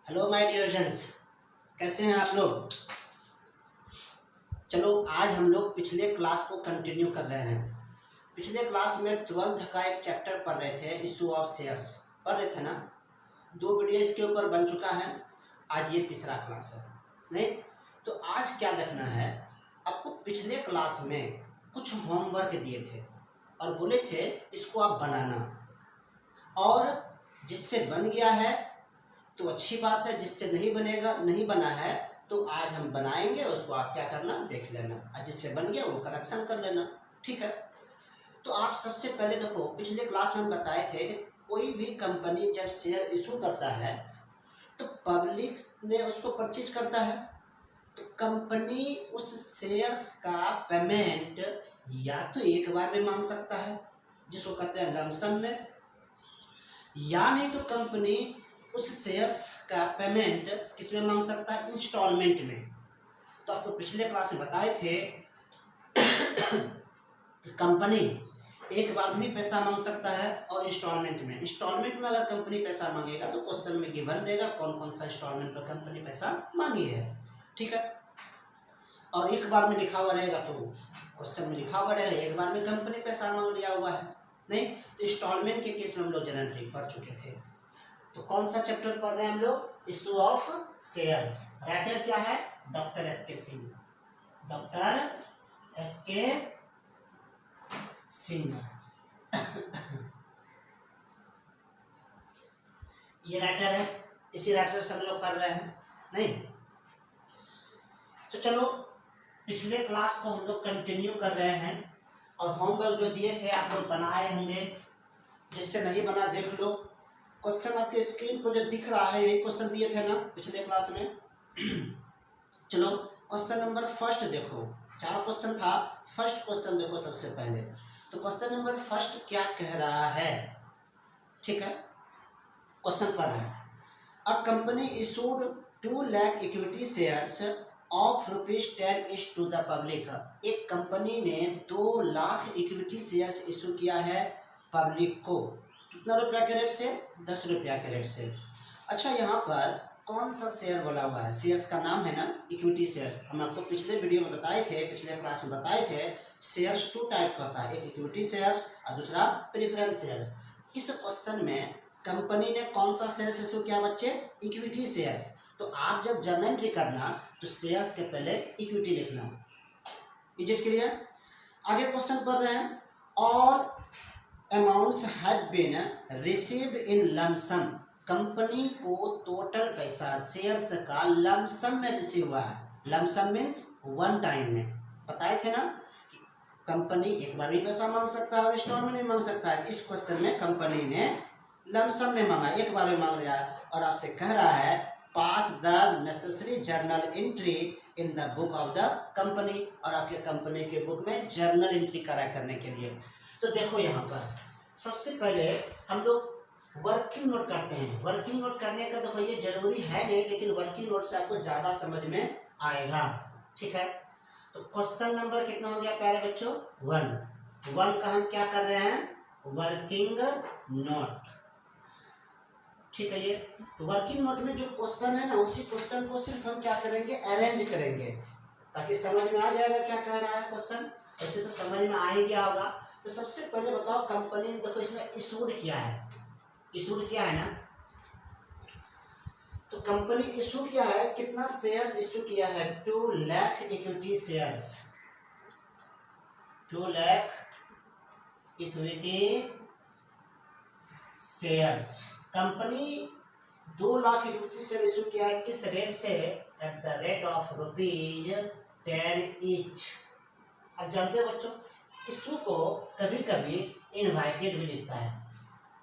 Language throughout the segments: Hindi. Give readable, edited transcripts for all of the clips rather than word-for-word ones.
हेलो माय डियर फ्रेंड्स, कैसे हैं आप लोग। चलो आज हम लोग पिछले क्लास को कंटिन्यू कर रहे हैं। पिछले क्लास में 12th का एक चैप्टर पढ़ रहे थे, इशू ऑफ शेयर्स पढ़ रहे थे ना। 2 वीडियो इसके ऊपर बन चुका है। आज ये तीसरा क्लास है नहीं। तो आज क्या देखना है, आपको पिछले क्लास में कुछ होमवर्क दिए थे और बोले थे इसको आप बनाना, और जिससे बन गया है तो अच्छी बात है, जिससे नहीं बना है तो आज हम बनाएंगे, उसको आप क्या करना देख लेना, और जिससे बन गया वो करेक्शन कर लेना। ठीक है। तो आप सबसे पहले देखो, पिछले क्लास में हम बताए थे कि कोई भी कंपनी जब शेयर इशू करता है तो पब्लिक ने उसको परचेज करता है, तो कंपनी उस शेयर्स का पेमेंट या तो एक बार में मांग सकता है जिसको कहते हैं लमसम में, या नहीं तो कंपनी उस शेयर्स का पेमेंट किस में मांग सकता है, इंस्टॉलमेंट में। तो आपको पिछले क्लास में बताए थे कि कंपनी एक बार में पैसा मांग सकता है और इंस्टॉलमेंट में अगर कंपनी पैसा मांगेगा तो क्वेश्चन में गिवन रहेगा कौन कौन सा इंस्टॉलमेंट पर कंपनी पैसा मांगी है। ठीक है। और एक बार में लिखा हुआ रहेगा तो क्वेश्चन में लिखा हुआ रहेगा एक बार में कंपनी पैसा मांग लिया हुआ है नहीं। तो इंस्टॉलमेंट के केस में हम लोग जनरली पढ़ चुके थे। तो कौन सा चैप्टर पढ़ रहे हैं हम लोग, इशू ऑफ शेयर्स। राइटर क्या है, डॉक्टर एस के सिंह। ये राइटर है, इसी राइटर से हम लोग पढ़ रहे हैं नहीं। तो चलो पिछले क्लास को हम लोग कंटिन्यू कर रहे हैं, और होमवर्क जो दिए थे आप लोग बनाए होंगे, जिससे नहीं बना देख लो। क्वेश्चन आपके स्क्रीन पर जो दिख रहा है यही क्वेश्चन दिए थे ना पिछले क्लास में। चलो क्वेश्चन नंबर फर्स्ट देखो, 4 क्वेश्चन था, फर्स्ट क्वेश्चन देखो सबसे पहले। तो क्वेश्चन नंबर फर्स्ट क्या कह रहा है, ठीक है। क्वेश्चन पर है, a company issued 2 lakh equity shares of ₹10 each to the public. एक कंपनी ने 2 लाख इक्विटी शेयर्स इशू किया है पब्लिक को। कितना रुपया के रेट से, 10 रुपया के रेट से। अच्छा, यहाँ पर कौन सा शेयर बोला हुआ है, शेयर्स का नाम है ना इक्विटी शेयर्स। हम आपको पिछले वीडियो में बताए थे, पिछले क्लास में बताए थे, शेयर्स 2 टाइप का होता है, एक इक्विटी शेयर्स और दूसरा प्रेफरेंस शेयर्स। इस क्वेश्चन में कंपनी ने कौन सा शेयर्स इशू किया बच्चे, इक्विटी शेयर्स। तो आप जब जर्नल एंट्री करना तो शेयर्स के पहले इक्विटी लिखना। Is it clear. आगे क्वेश्चन पढ़ रहे हैं, और amounts have been received in lump sum. कंपनी को टोटल पैसा शेयर्स का लमसम में रिसीव हुआ है। लमसम मीन्स 1 टाइम में। बताए थे ना कि कंपनी एक बार भी पैसा मांग सकता है और इंस्टॉलमेंट में मांग सकता है। इस क्वेश्चन में कंपनी ने लमसम में मांगा, एक बार में मांग लिया, और आपसे कह रहा है pass the necessary journal entry in the book of the company, और आपके कंपनी के बुक में जर्नल एंट्री करा करने के लिए। तो देखो यहाँ पर सबसे पहले हम लोग वर्किंग नोट करते हैं। वर्किंग नोट करने का देखो ये जरूरी है नहीं, लेकिन वर्किंग नोट से आपको ज़्यादा समझ में आएगा। ठीक है। तो क्वेश्चन नंबर कितना हो गया प्यारे बच्चों, 1 का हम क्या कर रहे हैं, वर्किंग नोट। ठीक है। ये तो वर्किंग नोट में जो क्वेश्चन है ना, उसी क्वेश्चन को सिर्फ हम क्या करेंगे, अरेंज करेंगे, ताकि समझ में आ जाएगा क्या कह रहा है क्वेश्चन। ऐसे तो समझ में आ ही गया होगा। तो सबसे पहले बताओ, कंपनी ने देखो इसमें इशूड किया है ना। तो कंपनी इशू किया है, कितना शेयर्स इशू किया है, 2 lakh equity shares. 2 lakh equity shares. Company 2 lakh equity share issue किया है, किस रेट से, at the rate of ₹10 each. अब जानते हो बच्चों, इशू को कभी कभी इनवाइटेड भी लिखता है,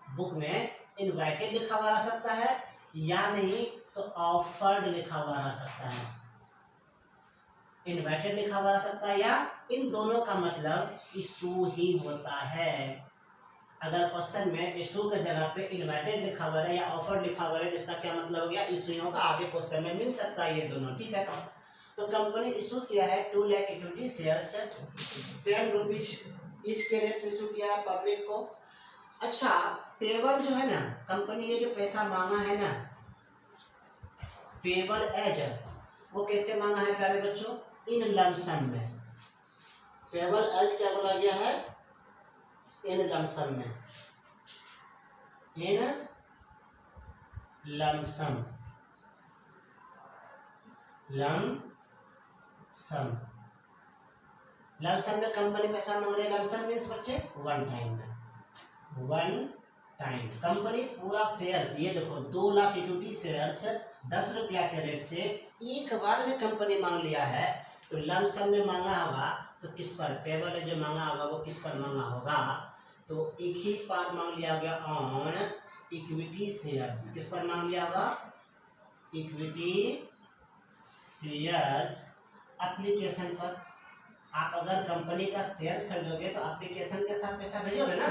बुक में इनवाइटेड लिखा हुआ रह सकता है, या नहीं तो ऑफर्ड लिखा हुआ रह सकता है। इनवाइटेड लिखा हुआ रह सकता है, या इन दोनों का मतलब इशू ही होता है। अगर क्वेश्चन में इशू के जगह पे इनवाइटेड लिखा हुआ है या ऑफर्ड लिखा हुआ है, जिसका क्या मतलब हो गया, इशू होगा, आगे क्वेश्चन में मिल सकता है ये दोनों। ठीक है। तो कंपनी इशू किया है 2 lakh equity shares, 10 rupees each के रेट से इशू किया है पब्लिक को। अच्छा, पेबल जो है ना, कंपनी ये जो पैसा मांगा है ना, पेबल एज, वो कैसे मांगा है प्यारे बच्चों, इन लमसम में। पेबल एज क्या बोला गया है, इन लमसम में, इन लमसम, लमसम, लमसम में कंपनी पैसा मांग रही है। लमसम मीन्स बच्चे वन टाइम में, वन टाइम। कंपनी पूरा शेयर्स, ये देखो 2 लाख इक्विटी शेयर्स 10 रुपया के रेट से एक बार में कंपनी मांग लिया है। तो लमसम में मांगा होगा तो किस पर, पेबल जो मांगा होगा वो किस पर मांगा होगा, तो एक ही बार मांग लिया गया ऑन इक्विटी शेयर्स। किस पर मांग लिया होगा, इक्विटी शेयर्स एप्लीकेशन पर। आप अगर कंपनी का शेयर्स खरीदोगे तो एप्लीकेशन के साथ पैसा भेजोगे ना,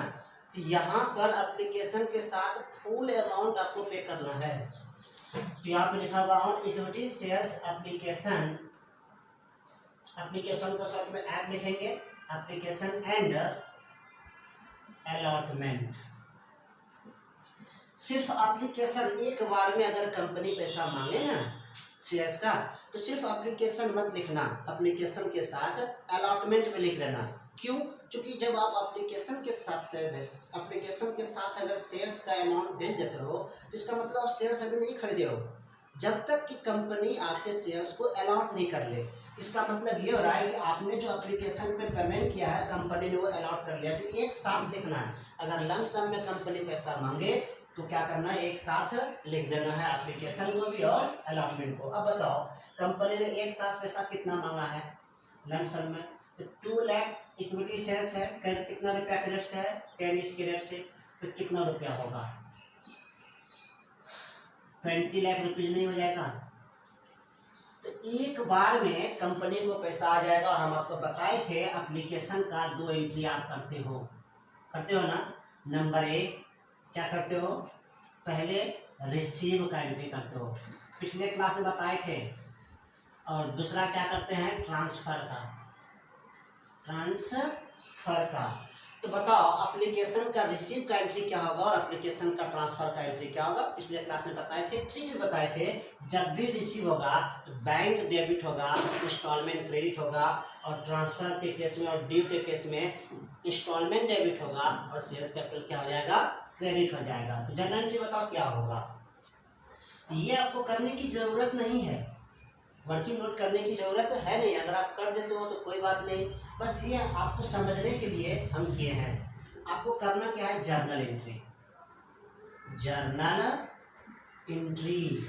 तो यहाँ पर एप्लीकेशन के साथ फुल अमाउंट आपको पे करना है। तो यहाँ पे लिखा हुआ on equity shares application, application को शॉर्ट में ऐप लिखेंगे, एप्लीकेशन एंड अलॉटमेंट। सिर्फ एप्लीकेशन एक बार में अगर कंपनी पैसा मांगे ना शेयर्स का, तो सिर्फ एप्लीकेशन मत लिखना, एप्लीकेशन के साथ अलॉटमेंट में लिख देना। क्यों? क्योंकि जब आप एप्लीकेशन के साथ अगर शेयर्स का अमाउंट भेज देते हो तो इसका मतलब आप शेयर्स अभी नहीं खरीदे हो, जब तक कि कंपनी आपके शेयर्स को अलॉट नहीं कर ले। इसका मतलब ये हो रहा है कि आपने जो एप्लीकेशन पे पेमेंट किया है कंपनी ने वो अलॉट कर लिया, तो एक साथ लिखना है। अगर लमसम में कंपनी पैसा मांगे तो क्या करना है, एक साथ लिख देना है, एप्लीकेशन को भी और अलॉटमेंट को। अब बताओ कंपनी ने एक साथ पैसा कितना मांगा है लमसम में, तो 2 लाख इक्विटी शेयर्स है, कितना रुपया के रेट से है, 10 के रेट से, तो कितना रुपया होगा, 20 लाख रुपीज नहीं हो जाएगा। तो एक बार में कंपनी को पैसा आ जाएगा। और हम आपको बताए थे एप्लीकेशन का 2 एंट्री आप करते हो ना। नंबर 1 क्या करते हो, पहले रिसीव का एंट्री करते हो, पिछले क्लास में बताए थे। और दूसरा क्या करते हैं, ट्रांसफर का। तो बताओ एप्लीकेशन का रिसीव का एंट्री क्या होगा और एप्लीकेशन का ट्रांसफर का एंट्री क्या होगा। पिछले क्लास में बताए थे, ठीक बताए थे। जब भी रिसीव होगा तो बैंक डेबिट होगा, इंस्टॉलमेंट क्रेडिट होगा, और ट्रांसफर के केस में और ड्यू के केस में इंस्टॉलमेंट डेबिट होगा और शेयर्स कैपिटल क्या हो जाएगा, क्रेडिट हो जाएगा। तो जनरल एंट्री बताओ क्या होगा। तो ये आपको करने की जरूरत नहीं है, वर्किंग नोट करने की जरूरत है नहीं। अगर आप कर देते हो तो कोई बात नहीं, बस ये आपको समझने के लिए हम किए हैं। आपको करना क्या है, जर्नल एंट्री, जर्नल एंट्रीज,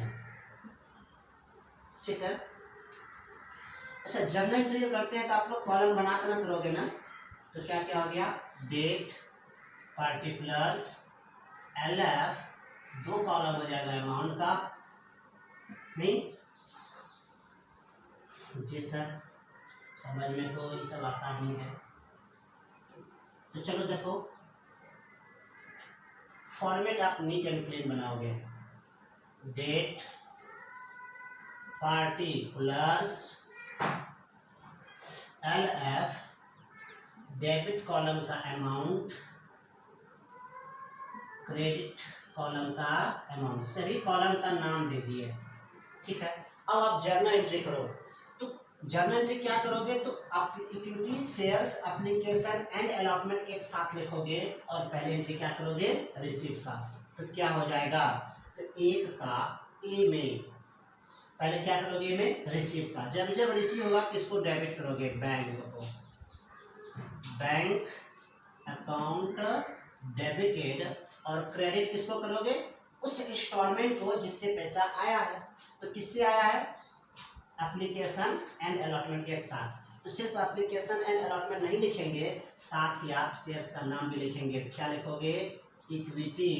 ठीक है। अच्छा, जर्नल एंट्री करते हैं तो आप लोग कॉलम बनाकर ना करोगे ना, तो क्या क्या हो गया, डेट, पार्टिकुलर्स, LF, 2 कॉलम हो जाएगा अमाउंट का, नहीं जी सर, समझ में तो ये सब आता ही है। तो चलो देखो, फॉर्मेट आप नीट एंड क्लीन बनाओगे, date, particulars, LF, debit column का अमाउंट, क्रेडिट कॉलम का अमाउंट, सभी कॉलम का नाम दे दिए, ठीक है। अब आप जर्नल एंट्री करो। जर्नल एंट्री क्या करोगे, तो आप equity shares application and allotment एक साथ लिखोगे और पहले एंट्री क्या करोगे, रिसीव का। तो क्या हो जाएगा, तो 1 का ए में पहले क्या करोगे, ए में रिसीव का। जब जब रिसीव होगा किसको डेबिट करोगे, बैंक को, बैंक अकाउंट डेबिटेड, और क्रेडिट किसको करोगे, उस इंस्टॉलमेंट को जिससे पैसा आया है। तो किससे आया है, एप्लीकेशन एंड अलॉटमेंट के साथ। तो सिर्फ एप्लीकेशन एंड अलॉटमेंट नहीं लिखेंगे, साथ ही आप शेयर्स का नाम भी लिखेंगे। क्या लिखोगे, equity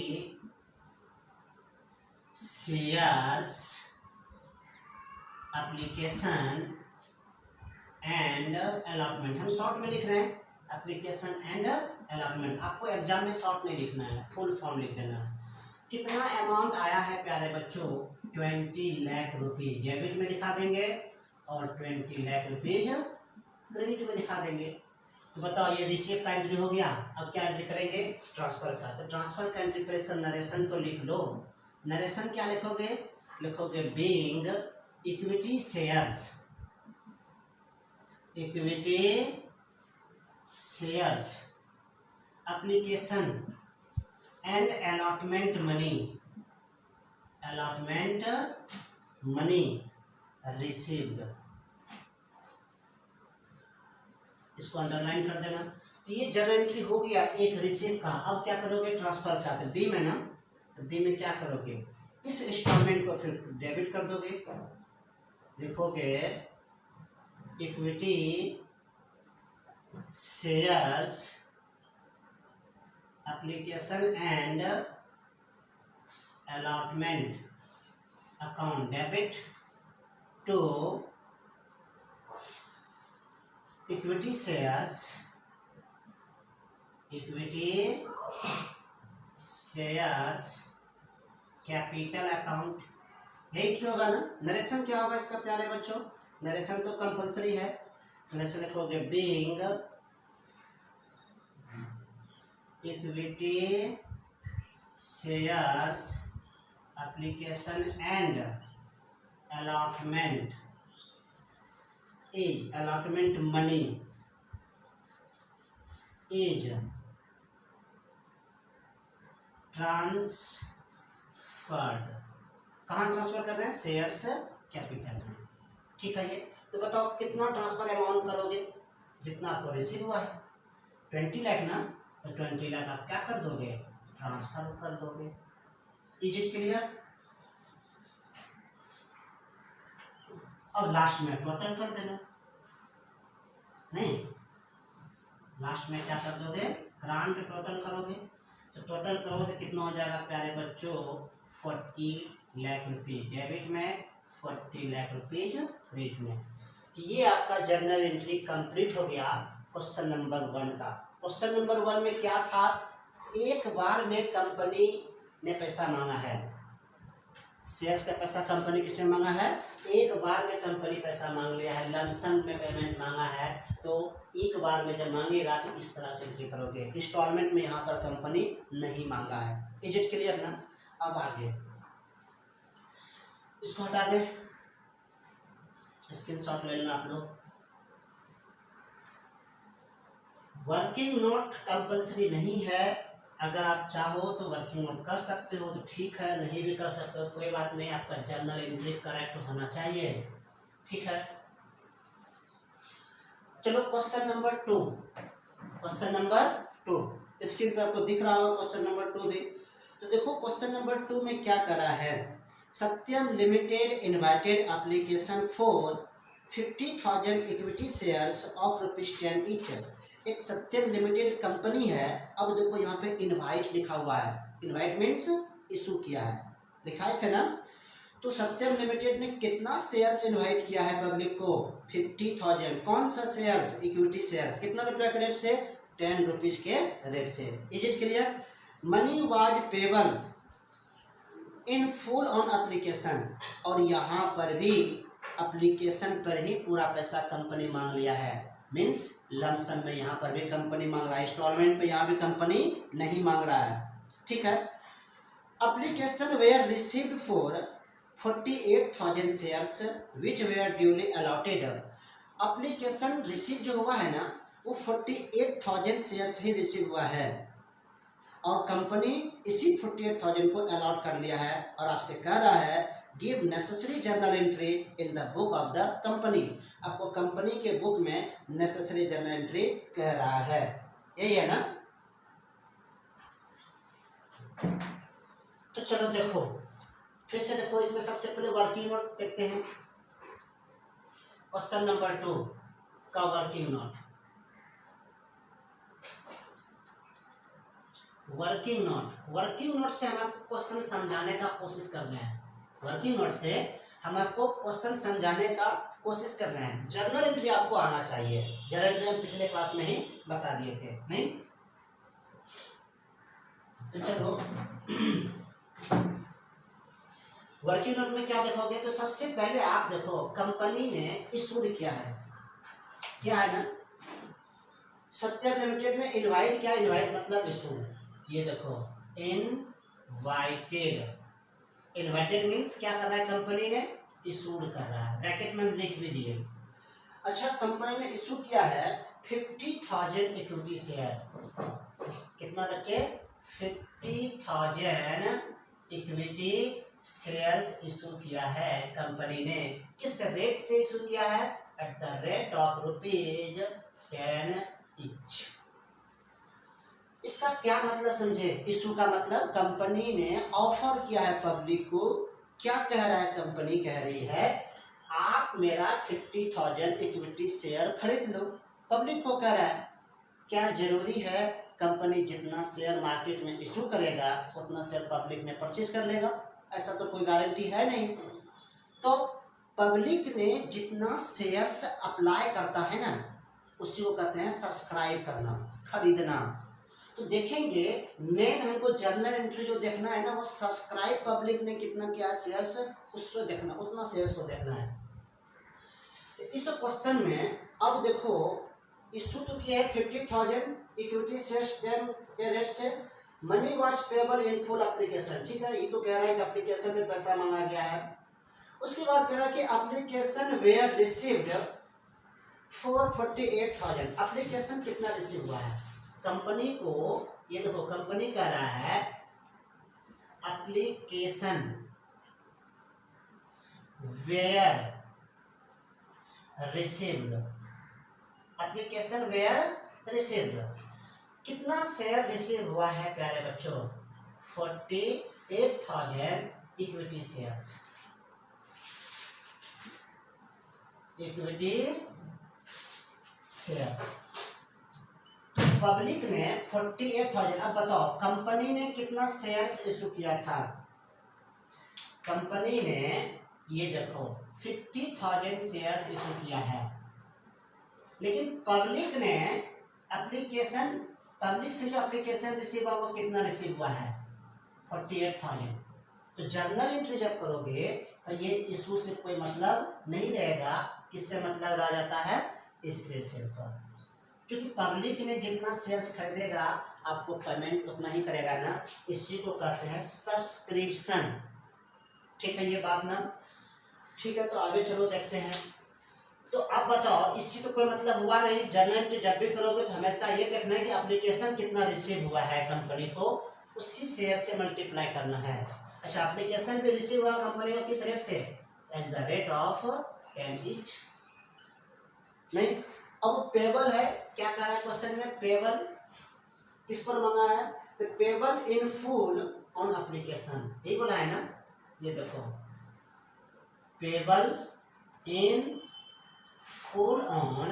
shares application and allotment. हम शॉर्ट में लिख रहे हैं, एप्लीकेशन एंड अलॉटमेंट। आपको एग्जाम में शॉर्ट नहीं लिखना है, फुल फॉर्म लिख देना है। कितना अमाउंट आया है प्यारे बच्चों, 20 लाख रुपीज डेबिट में दिखा देंगे और 20 लाख रुपीज क्रेडिट में दिखा देंगे। तो बताओ, ये रिसीव का एंट्री हो गया। अब क्या एंट्री करेंगे, ट्रांसफर का। तो ट्रांसफर का एंट्री पर इसका नरेशन तो लिख लो। नरेशन क्या लिखोगे, लिखोगे being equity shares, equity shares application and allotment money, allotment money received, इसको अंडरलाइन कर देना। तो ये जर्नल एंट्री हो गया एक रिसीव का। अब क्या करोगे, ट्रांसफर का, तो बी में ना, तो बी में क्या करोगे, इस इंस्टॉलमेंट को फिर डेबिट कर दोगे, लिखोगे equity shares application and allotment account debit to equity shares, equity shares capital account. यही होगा ना। नरेशन क्या होगा इसका प्यारे बच्चों, नरेशन तो कंपलसरी है। नरेशन लिखोगे being equity shares application and allotment is, allotment money is transferred. कहाँ ट्रांसफर कर रहे हैं, शेयर्स कैपिटल में। ठीक है। ये तो बताओ कितना ट्रांसफर अमाउंट करोगे, जितना आपको रिसीव हुआ है 20 लाख ना, तो 20 लाख आप क्या कर दोगे, ट्रांसफर कर दोगे। Is it clear. और लास्ट में टोटल कर देना, नहीं लास्ट में क्या कर दोगे, ग्रांट टोटल करोगे। तो टोटल करोगे तो कितना हो जाएगा प्यारे बच्चों, 40 लाख रुपीज डेबिट में, 40 लाख रुपीज क्रेडिट में। तो ये आपका जर्नल एंट्री कंप्लीट हो गया क्वेश्चन नंबर 1 का। क्वेश्चन नंबर 1 में क्या था, एक बार में कंपनी ने पैसा मांगा है, शेयर्स का पैसा कंपनी किसने मांगा है, एक बार में कंपनी पैसा मांग लिया है, लमसम में पेमेंट मांगा है। तो एक बार में जब मांगेगा तो इस तरह से एंट्री करोगे। इंस्टॉलमेंट में यहाँ पर कंपनी नहीं मांगा है। इज इट क्लियर ना। अब आगे इसको हटा दे, स्क्रीनशॉट ले लेना आप लोग। वर्किंग नोट कंपलसरी नहीं है, अगर आप चाहो तो वर्किंग नोट कर सकते हो तो ठीक है, नहीं भी कर सकते हो कोई बात नहीं, आपका जर्नल एंट्री करेक्ट होना चाहिए। ठीक है। चलो question number 2, question number 2 screen पे आपको दिख रहा होगा क्वेश्चन नंबर 2 भी। तो देखो क्वेश्चन नंबर 2 में क्या करा है, Satyam limited invited application for 50,000 equity shares of ₹10 each. एक सत्यम लिमिटेड कंपनी है। अब देखो यहाँ पे इनवाइट लिखा हुआ है, इनवाइट मीन्स इशू किया है, लिखाए थे ना। तो सत्यम लिमिटेड ने कितना शेयर्स इनवाइट किया है पब्लिक को, 50,000। कौन सा शेयर्स, इक्विटी शेयर्स, कितना रुपया के रेट से, 10 रुपीज के रेट से। Is it clear. Money was payable in full on application, और यहाँ पर भी एप्लीकेशन पर ही पूरा पैसा कंपनी मांग लिया है, मीन्स लमसम में यहाँ पर भी कंपनी मांग रहा है, इंस्टॉलमेंट पे यहाँ भी कंपनी नहीं मांग रहा है। ठीक है। Application were received for 48,000 shares which were duly allotted. Application receive जो हुआ है ना, वो 48,000 शेयर्स ही रिसीव हुआ है, और कंपनी इसी 48,000 को अलॉट कर लिया है। और आपसे कह रहा है give necessary journal entry in the book of the company. आपको कंपनी के बुक में नेसेसरी जर्नल एंट्री कह रहा है, यही है ना। तो चलो देखो फिर से देखो, इसमें सबसे पहले वर्किंग नोट देखते हैं। क्वेश्चन नंबर 2 का working note, working note, working note से हम आपको क्वेश्चन समझाने का कोशिश कर रहे हैं, वर्किंग नोट से हम आपको क्वेश्चन समझाने का कोशिश कर रहे हैं। जर्नल एंट्री आपको आना चाहिए, जर्नल एंट्री हम पिछले क्लास में ही बता दिए थे, नहीं। तो चलो वर्किंग नोट में क्या देखोगे, तो सबसे पहले आप देखो कंपनी ने इशू किया है, क्या है ना, सत्यम लिमिटेड में इनवाइट, क्या इनवाइट मतलब इशू। ये देखो इनवाइटेड, इन्वाइटेड मीन्स क्या कर रहा है, कंपनी ने इशूड कर रहा है, ब्रैकेट में हम लिख भी दिए। अच्छा, कंपनी ने इशू किया है 50,000 इक्विटी शेयर। कितना बच्चे, 50,000 इक्विटी शेयर्स इशू किया है कंपनी ने। किस रेट से इशू किया है, at the rate of ₹10 each. इसका क्या मतलब समझे, इशू का मतलब कंपनी ने ऑफर किया है पब्लिक को। क्या कह रहा है, कंपनी कह रही है आप मेरा 50,000 इक्विटी शेयर खरीद लो। पब्लिक को कह रहा है, क्या जरूरी है कंपनी जितना शेयर मार्केट में इशू करेगा उतना शेयर पब्लिक ने परचेज कर लेगा, ऐसा तो कोई गारंटी है नहीं। तो पब्लिक ने जितना शेयर्स अप्लाई करता है ना, उसी को कहते हैं सब्सक्राइब करना, खरीदना। तो देखेंगे मेन हमको जर्नल एंट्री जो देखना है ना, वो सब्सक्राइब पब्लिक ने कितना किया शेयर्स, उसको देखना, उतना शेयर्स को देखना है। तो इस क्वेश्चन में अब देखो इशू तो किया है 50,000 इक्विटी शेयर्स के रेट से। Money was payable in full application, ठीक है, ये तो कह रहा है कि एप्लीकेशन में पैसा मांगा गया है। उसके बाद कह रहा है कि application were received for 48,000। Application कितना रिसीव हुआ है कंपनी को, ये देखो कंपनी कह रहा है application were received, application were received, कितना शेयर रिसीव हुआ है प्यारे बच्चों, 48,000 equity shares, equity shares. Public ने 48,000, अब बताओ कंपनी ने कितना शेयर्स इशू किया था, कंपनी ने ये देखो 50,000 शेयर्स इशू किया है, लेकिन पब्लिक ने एप्लीकेशन, पब्लिक से जो एप्लीकेशन रिसीव हुआ वो कितना रिसीव हुआ है, 48,000। तो जर्नल एंट्री जब करोगे तो ये इशू से कोई मतलब नहीं रहेगा, किससे मतलब रह जाता है, इससे सिर्फ, क्योंकि पब्लिक ने जितना शेयर्स खरीदेगा आपको पेमेंट उतना ही करेगा ना, इसी को कहते हैं सब्सक्रिप्शन। ठीक है ये बात ना, ठीक है। तो आगे चलो देखते हैं। तो अब बताओ इससे तो कोई मतलब हुआ नहीं, जर्नल एंट्री जब भी करोगे तो हमेशा ये देखना है कि एप्लीकेशन कितना रिसीव हुआ है कंपनी को, उसी शेयर से मल्टीप्लाई करना है। अच्छा, एप्लीकेशन भी रिसीव हुआ कंपनी को किस रेट से, as the rate of 10 each. नहीं, अब पेबल है, क्या कह रहा है क्वेश्चन में, पेबल किस पर मांगा है, तो payable in full on application, यही बोला है ना, ये देखो payable in full on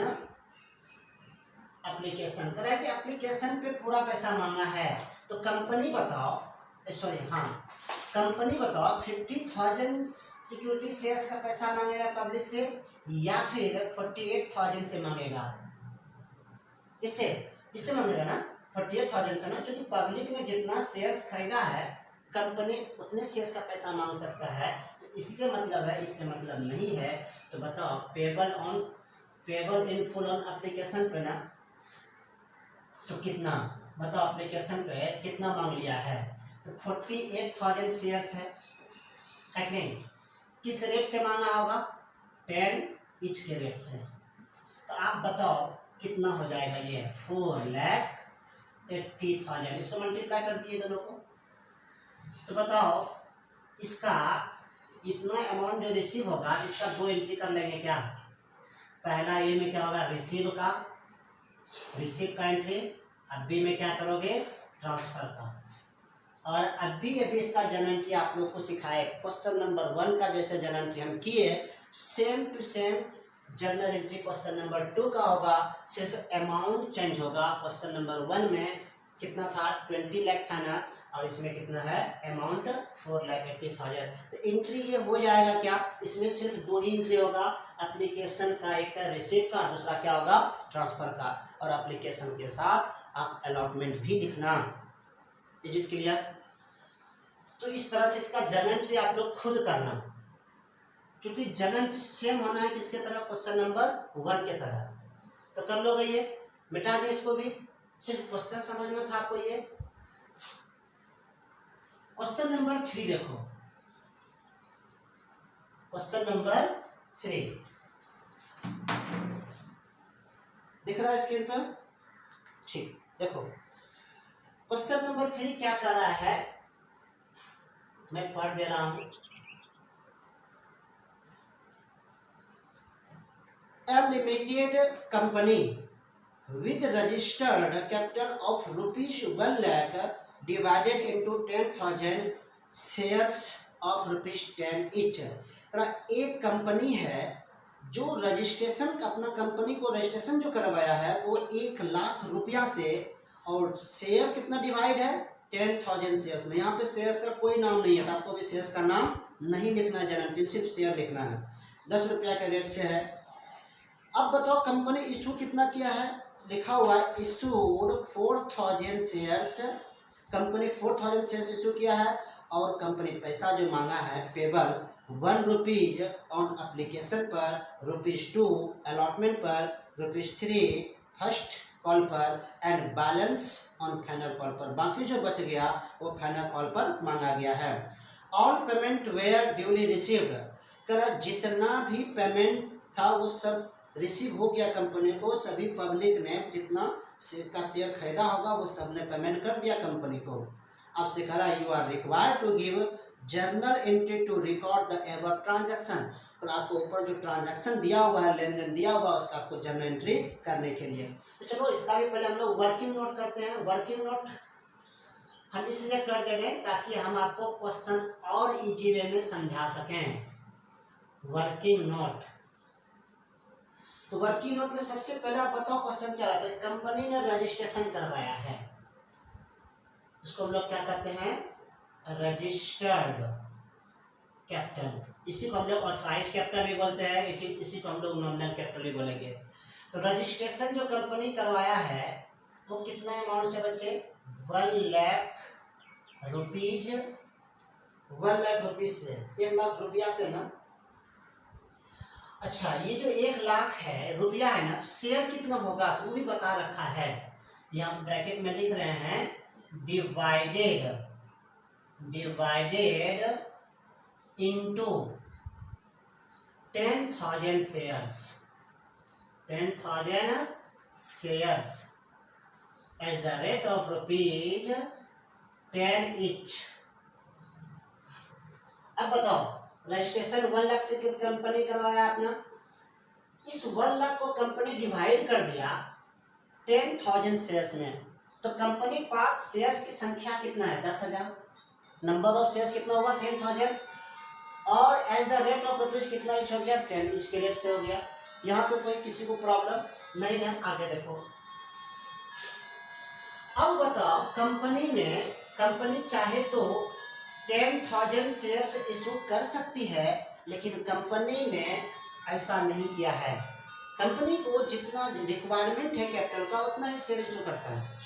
application, कह रहा है कि एप्लीकेशन पे पूरा पैसा मांगा है। तो कंपनी बताओ, सॉरी हाँ, कंपनी बताओ 50,000 इक्विटी शेयर्स का पैसा मांगेगा पब्लिक से या फिर 48,000 से मांगेगा, इससे इससे मांगेगा ना 48,000 से ना, क्योंकि पब्लिक ने जितना शेयर्स खरीदा है कंपनी उतने शेयर्स का पैसा मांग सकता है। तो इससे मतलब है, इससे मतलब नहीं है। तो बताओ payable in full on application पे ना, तो कितना बताओ, एप्लीकेशन पे कितना मांग लिया है, तो 48,000 शेयर्स है कि नहीं, किस रेट से मांगा होगा, 10 ईच के रेट से। तो आप बताओ कितना हो जाएगा ये, 4,80,000, इसको मल्टीप्लाई कर दिए दोनों को। तो बताओ इसका इतना अमाउंट जो रिसीव होगा, इसका दो एंट्री कर लेंगे क्या, पहला ए में क्या होगा, रिसीव का एंट्री, अब बी में क्या करोगे, ट्रांसफर का। और अभी इसका जनएंट्री आप लोग को सिखाए, क्वेश्चन नंबर 1 का जैसे जनएंट्री हम किए, same to same journal entry question number 2 का होगा, सिर्फ अमाउंट चेंज होगा। क्वेश्चन नंबर 1 में कितना था, 20 लाख था ना, और इसमें कितना है अमाउंट, 4,80,000। तो एंट्री ये हो जाएगा क्या, इसमें सिर्फ 2 ही एंट्री होगा, एप्लीकेशन का, एक का रिसीप्ट का, दूसरा क्या होगा ट्रांसफर का, और एप्लीकेशन के साथ आप अलॉटमेंट भी लिखना। Is it clear? तो इस तरह से इसका जर्नल एंट्री आप लोग खुद करना, क्योंकि जर्नल एंट्री सेम होना है किसके तरह, क्वेश्चन नंबर 1 के तरह। तो कर लोगे, ये मिटा दे इसको भी, सिर्फ क्वेश्चन समझना था आपको। ये क्वेश्चन नंबर 3 देखो, क्वेश्चन नंबर 3 दिख रहा है स्क्रीन पर? ठीक, देखो क्वेश्चन नंबर 3 क्या कर रहा है, मैं पढ़ दे रहा हूं। A limited company with registered capital of rupees 1 lakh divided into 10,000 shares of rupees 10 each। एक कंपनी है जो रजिस्ट्रेशन अपना कंपनी को रजिस्ट्रेशन जो करवाया है वो 1 लाख रुपया से, और शेयर कितना डिवाइड है 10,000 शेयर्स में। यहाँ पे शेयर्स का कोई नाम नहीं है, तो आपको भी शेयर्स का नाम नहीं लिखना है जनरल, सिर्फ शेयर लिखना है। 10 रुपया के रेट से है। अब बताओ कंपनी इशू कितना किया है, लिखा हुआ है issued 4,000 shares. Company 4,000 shares issue किया है, और कंपनी पैसा जो मांगा है पेबल 1 रुपीज ऑन एप्लीकेशन पर, ₹2 अलॉटमेंट पर, ₹3 फर्स्ट कॉल पर, and balance on final call पर। बाकी जो बच गया वो फाइनल कॉल पर मांगा गया है। All payment were duly received, कर जितना भी पेमेंट था वो सब रिसीव हो गया कंपनी को। सभी पब्लिक ने जितना का शेयर खरीदा होगा वो सब ने पेमेंट कर दिया कंपनी को। अब से कह रहा है you are required to give journal entry to record the ever transaction. तो आपको ऊपर जो ट्रांजैक्शन दिया हुआ है, लेन देन दिया हुआ, उसका आपको जर्नल एंट्री करने के लिए। तो चलो इसका भी पहले हम लोग वर्किंग नोट करते हैं। वर्किंग नोट हम इसलिए कर दे रहे ताकि हम आपको क्वेश्चन और इजी वे में समझा सकें। वर्किंग नोट, तो वर्किंग नोट में सबसे पहले आप बताओ क्वेश्चन क्या रहता है। कंपनी ने रजिस्ट्रेशन करवाया है, उसको हम लोग क्या कहते हैं, रजिस्टर्ड कैपिटल। इसी को हम लोग ऑथराइज कैपिटल भी बोलते हैं, इसी को हम लोग नॉमिनल कैपिटल भी बोलेंगे। तो रजिस्ट्रेशन जो कंपनी करवाया है वो कितना अमाउंट से बच्चे, 1 लाख रुपीज, 1 लाख रुपीज से, 1 लाख रुपया से ना। अच्छा, ये जो 1 लाख है रुपया है ना, शेयर कितना होगा वो भी बता रखा है। यहाँ ब्रैकेट में लिख रहे हैं divided into 10,000 shares, 10,000 shares at the rate of ₹10 each. अब बताओ रजिस्ट्रेशन 1 लाख से कंपनी करवाया अपना, इस 1 लाख को कंपनी डिवाइड कर दिया 10,000 शेयर्स में, तो कंपनी पास शेयर्स की संख्या कितना है, 10,000। नंबर ऑफ शेयर्स कितना होगा 10,000, और as the rate of rupees कितना ईच हो गया 10 ईच के रेट से हो गया। यहाँ पे कोई किसी को प्रॉब्लम नहीं है। आगे देखो, अब बताओ कंपनी चाहे तो 10,000 शेयर्स इशू कर सकती है, लेकिन कंपनी ने ऐसा नहीं किया है। कंपनी को जितना रिक्वायरमेंट है कैपिटल का उतना ही शेयर इशू करता है।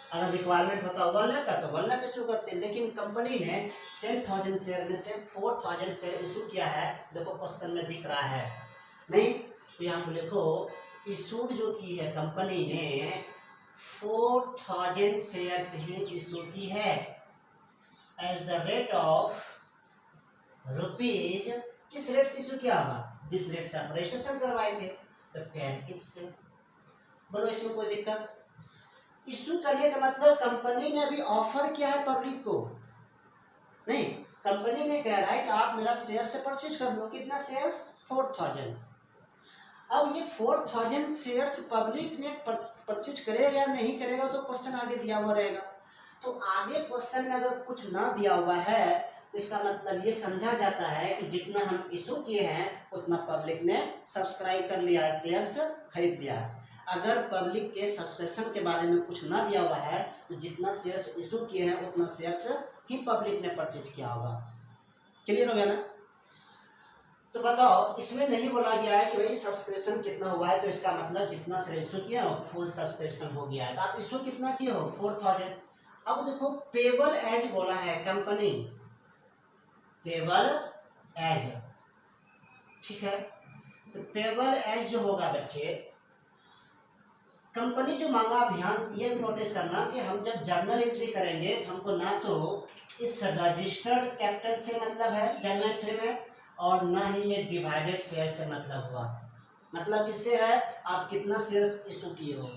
अगर रिक्वायरमेंट होता 1 लाख का तो 1 लाख इशू करते हैं, लेकिन कंपनी ने 10,000 शेयर में से 4,000 शेयर इशू किया है। देखो क्वेश्चन में दिख रहा है नहीं, तो यहाँ पे लिखो इशूड जो की है कंपनी ने 4,000 शेयर्स ही इशू की है as the rate of rupees. किस रेट से इशू किया होगा, जिस रेट से आप रजिस्ट्रेशन करवाए थे, तो 10 ईच से। बोलो इसमें कोई दिक्कत? इशू करने का मतलब कंपनी ने अभी ऑफर किया है पब्लिक को नहीं, कंपनी ने कह रहा है कि आप मेरा शेयर से परचेज कर लो। कितना शेयर्स, 4,000। अब ये 4,000 शेयर्स पब्लिक ने परचेज करेगा या नहीं करेगा तो क्वेश्चन आगे दिया हुआ रहेगा। तो आगे क्वेश्चन में अगर कुछ ना दिया हुआ है तो इसका मतलब ये समझा जाता है कि जितना हम इशू किए हैं उतना पब्लिक ने सब्सक्राइब कर लिया है, शेयर्स खरीद लिया है। अगर पब्लिक के सब्सक्रिप्शन के बारे में कुछ ना दिया हुआ है तो जितना शेयर्स इशू किए हैं उतना शेयर्स ही पब्लिक ने परचेज किया होगा। क्लियर हो गया ना? तो बताओ इसमें नहीं बोला गया है कि भाई सब्सक्रिप्शन कितना हुआ है, तो इसका मतलब जितना शेयर इशू किया हो फुल सब्सक्रिप्शन हो गया है। तो आप इशू कितना किए हो, 4,000। अब देखो पेबल एज बोला है कंपनी, पेबल एज, ठीक है। तो पेबल एज जो होगा बच्चे, कंपनी जो मांगा, ध्यान ये नोटिस करना कि हम जब जर्नल एंट्री करेंगे तो हमको ना तो इस रजिस्टर्ड कैपिटल से मतलब है जर्नल एंट्री में, और ना ही ये डिवाइडेड शेयर से मतलब हुआ। मतलब इससे है आप कितना शेयर्स इशू किए हो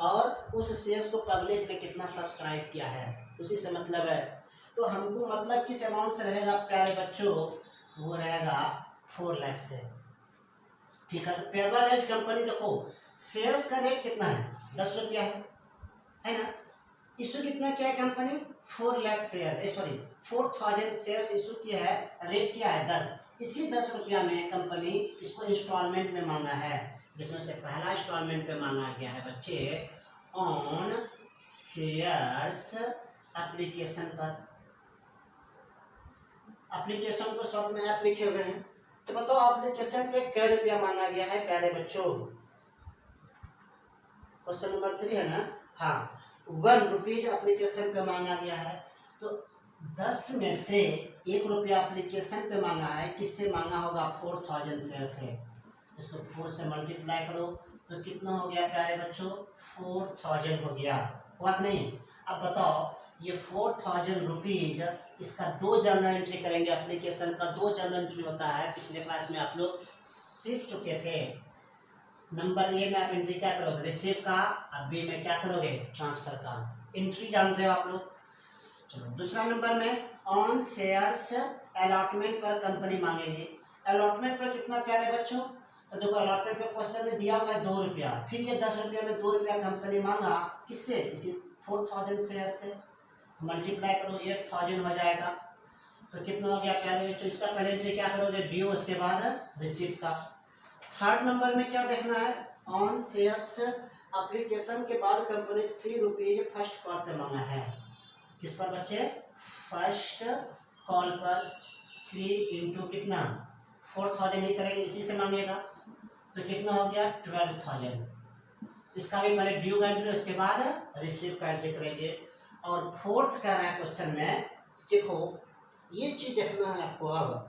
और उस शेयर्स को पब्लिक ने कितना सब्सक्राइब किया है, उसी से मतलब है। तो हमको मतलब किस अमाउंट से रहेगा प्यारे बच्चों, वो रहेगा 4 लाख से। ठीक है, तो पेपर एज कंपनी देखो शेयर्स का रेट कितना है, 10 रुपया है ना। इशू कितना किया है company, 4 lakh share, sorry 4000 shares issue किया है, रेट किया है 10। इसी 10 रुपया में कंपनी इसको इंस्टॉलमेंट में मांगा है, जिसमें से पहला इंस्टॉलमेंट पे मांगा गया है बच्चे ऑन शेयर्स एप्लीकेशन पर। एप्लीकेशन को शॉर्ट में ऐप लिखे हुए हैं। तो बताओ एप्लीकेशन पे क्या रुपया मांगा गया है प्यारे बच्चों, क्वेश्चन नंबर 3 है ना। हाँ, 1 रुपीज एप्लीकेशन पे मांगा गया है। तो 10 में से 1 रुपया एप्लीकेशन पे मांगा है, किससे मांगा होगा, 4000 शेयर से। इसको 4 से मल्टीप्लाई करो तो कितना हो गया प्यारे बच्चों, 4000 हो गया, हुआ कि नहीं। अब बताओ ये 4000 रुपीज, इसका 2 जर्नल एंट्री करेंगे। एप्लीकेशन का 2 जर्नल एंट्री होता है, पिछले क्लास में आप लोग सीख चुके थे। नंबर ए में आप एंट्री क्या करोगे, रिसीव का, अब बी में क्या करोगे, ट्रांसफर का। एंट्री जान रहे हो आप लोग। चलो दूसरा नंबर में ऑन शेयर्स अलॉटमेंट पर कंपनी मांगेगी। अलॉटमेंट पर कितना प्यारे बच्चों, तो देखो अलॉटमेंट पे क्वेश्चन में दिया हुआ है 2 रुपया, फिर ये 10 रुपया में 2 रुपया कंपनी मांगा, किससे, इसी 4000 शेयर से। मल्टीप्लाई करो 8000 हो जाएगा। तो कितना हो गया प्यारे बच्चों, इसका पहले एंट्री क्या करोगे, डी, उसके बाद रिसीव का। थर्ड नंबर में क्या देखना है, ऑन शेयर्स एप्लीकेशन के बाद कंपनी 3 रुपीज फर्स्ट कॉल पे मांगा है। किस पर बच्चे, फर्स्ट कॉल पर 3 इंटू कितना, 4000 ही करेंगे, इसी से मांगेगा। तो कितना हो गया 12000। इसका भी पहले ड्यू का एंट्री, उसके बाद रिसीव का एंट्री करेंगे। और फोर्थ कह रहा है क्वेश्चन में, देखो ये चीज देखना है आपको। अब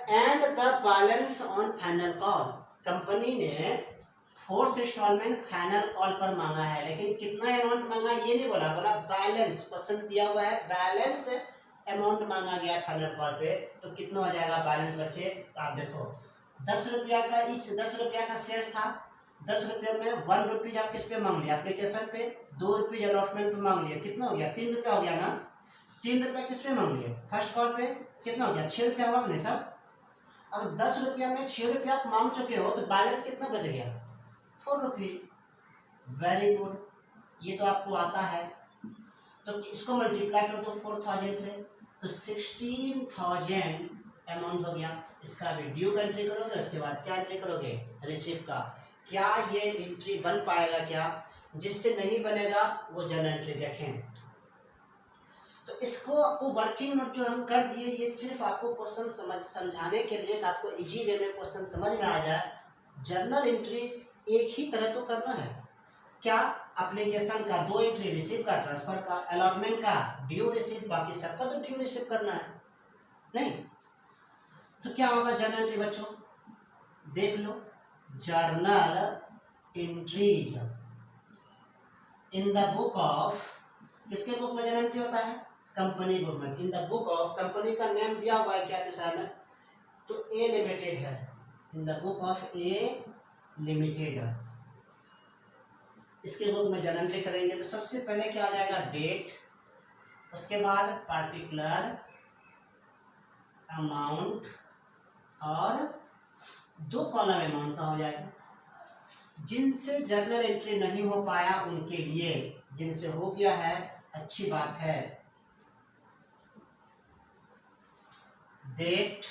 and the balance on final call, company ने 4th इंस्टॉलमेंट फाइनल कॉल पर मांगा है, लेकिन कितना अमाउंट मांगा ये नहीं बोला, बोला बैलेंस। क्वेश्चन दिया हुआ है बैलेंस अमाउंट मांगा गया फाइनल कॉल पे। तो कितना हो जाएगा बैलेंस बच्चे, आप देखो 10 रुपया का, ईच 10 रुपया का शेयर था। 10 रुपये में 1 रुपीज आप किस पे मांग लिया, एप्लीकेशन पे। 2 रुपीज अलॉटमेंट पे मांग लिया, कितना हो गया, 3 रुपया हो गया ना। 3 रुपया किस पे मांग लिए, फर्स्ट कॉल पे। कितना हो गया, 6 रुपया हुआ नहीं सब। अब 10 रुपया में 6 रुपया आप मांग चुके हो, तो बैलेंस कितना बच गया, 4 रुपीज। वेरी गुड, ये तो आपको आता है। तो इसको मल्टीप्लाई कर दो 4000 से, तो 16000 अमाउंट हो गया। इसका भी ड्यू का एंट्री करोगे, उसके बाद क्या एंट्री करोगे, रिसीव का। क्या ये एंट्री बन पाएगा क्या, जिससे नहीं बनेगा वो जर्नल एंट्री देखें। तो इसको आपको वर्किंग नोट जो हम कर दिए, ये सिर्फ आपको क्वेश्चन समझाने के लिए, आपको इजी वे में क्वेश्चन समझ में आ जाए। जर्नल एंट्री एक ही तरह तो करना है, क्या, एप्लीकेशन का 2 एंट्री, रिसीव का, ट्रांसफर का, अलॉटमेंट का, ड्यू रिसीव, बाकी सबका तो ड्यू रिसीव करना है नहीं। तो क्या होगा जर्नल एंट्री बच्चों, देख लो, journal entries in the book of, किसके बुक में जर्नल एंट्री होता है, कंपनी बुक में। In the book of, company का नेम दिया हुआ है क्या दिशा में, तो ए लिमिटेड है। इन the book of A limited, इसके बुक में जर्नल एंट्री करेंगे। तो सबसे पहले क्या आ जाएगा, डेट, उसके बाद पार्टिकुलर अमाउंट, और 2 कॉलम अमाउंट का हो जाएगा। जिनसे जर्नल एंट्री नहीं हो पाया उनके लिए, जिनसे हो गया है अच्छी बात है। डेट,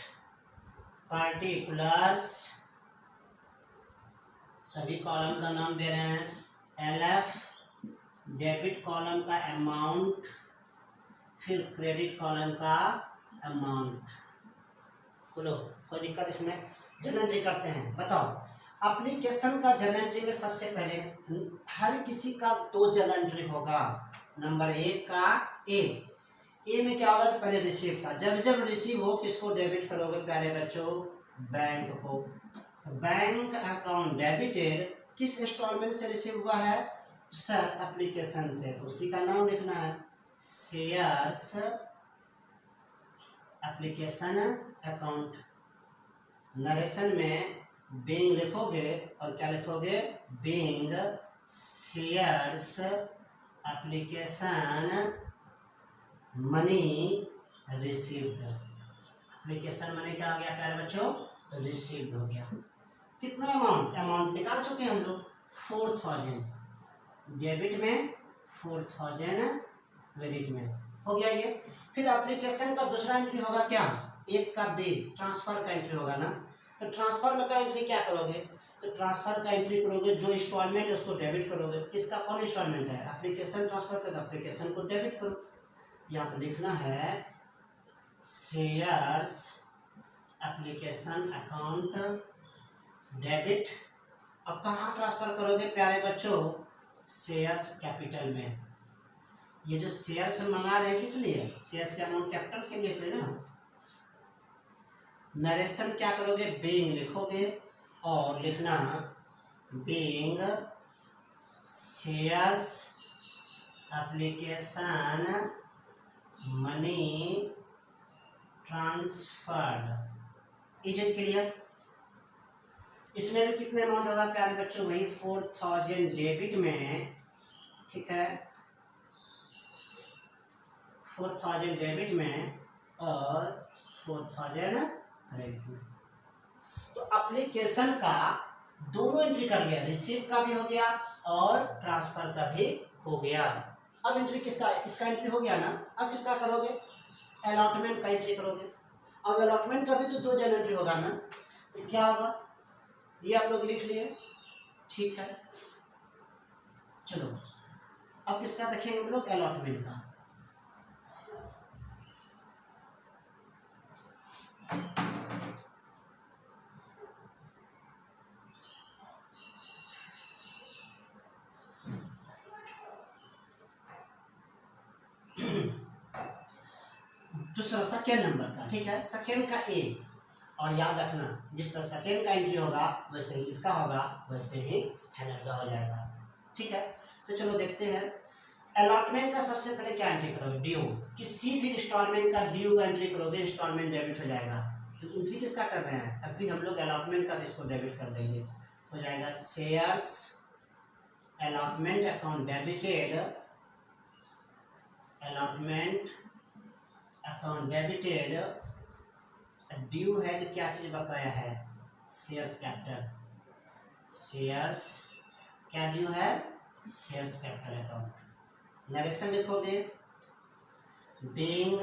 पार्टिकुलर्स, सभी कॉलम का नाम दे रहे हैं। LF, डेबिट कॉलम का अमाउंट, फिर क्रेडिट कॉलम का अमाउंट। बोलो कोई दिक्कत इसमें, जर्नल एंट्री करते हैं। बताओ एप्लीकेशन का जर्नल एंट्री में सबसे पहले हर किसी का 2 जर्नल एंट्री होगा। नंबर 1 का ए में क्या होगा, तो पहले रिसीव का। जब जब रिसीव हो किसको डेबिट करोगे प्यारे बच्चों, बैंक को। बैंक अकाउंट डेबिटेड, किस इंस्टॉलमेंट से रिसीव हुआ है, सर एप्लीकेशन से, तो उसी का नाम लिखना है, शेयर्स एप्लीकेशन अकाउंट। नरेशन में बीइंग लिखोगे और क्या लिखोगे, being shares application money received. Application money क्या हो गया प्यारे बच्चों, तो रिसीव्ड हो गया। कितना अमाउंट निकाल चुके हैं हम लोग, 4000 डेबिट में, 4000 क्रेडिट में, हो गया ये। फिर एप्लीकेशन का दूसरा एंट्री होगा क्या, एक का बी ट्रांसफर का एंट्री होगा ना। तो ट्रांसफर में का एंट्री क्या करोगे, तो ट्रांसफर का एंट्री करोगे, जो इंस्टॉलमेंट है उसको डेबिट करोगे। किसका, कौन इंस्टॉलमेंट है, एप्लीकेशन ट्रांसफर कर, एप्लीकेशन को डेबिट करो। यहाँ पर लिखना है शेयर्स एप्लीकेशन अकाउंट डेबिट। अब कहाँ ट्रांसफर करोगे प्यारे बच्चों, शेयर्स कैपिटल में। ये जो शेयर्स मंगा रहे हैं किस लिए, शेयर्स के अमाउंट कैपिटल के लिए थे ना। नरेशन क्या करोगे, बीइंग लिखोगे और लिखना being shares application money transferred. Is it clear. इसमें भी कितने अमाउंट होगा प्यारे बच्चों, वही 4000 डेबिट में, ठीक है, 4000 डेबिट में और 4000 क्रेडिट में। तो एप्लीकेशन का दोनों एंट्री कर लिया, रिसीव का भी हो गया और ट्रांसफर का भी हो गया। अब एंट्री किसका, इसका एंट्री हो गया ना। अब किसका करोगे, अलॉटमेंट का एंट्री करोगे। अब अलॉटमेंट का भी तो 2 जन एंट्री होगा ना। तो क्या होगा, ये आप लोग लिख लिए, ठीक है। चलो अब किसका देखेंगे हम लोग, अलॉटमेंट का। दूसरा सेकेंड नंबर का, ठीक है, सेकेंड का ए। और याद रखना जिस तरह सेकेंड का एंट्री होगा वैसे ही इसका होगा, वैसे ही फाइनल का हो जाएगा, ठीक है। तो चलो देखते हैं। अलॉटमेंट का सबसे पहले क्या एंट्री करोगे, ड्यू। किसी भी इंस्टॉलमेंट का ड्यू का एंट्री करोगे, इंस्टॉलमेंट डेबिट हो जाएगा। तो एंट्री किसका कर रहे हैं, अभी हम लोग अलॉटमेंट का, तो इसको डेबिट कर देंगे, हो जाएगा shares allotment account debited, allotment account debited. Due है तो क्या चीज बकाया है, शेयर्स कैपिटल। शेयर्स क्या ड्यू है, शेयर्स कैपिटल अकाउंट। नरेशन लिखोगे being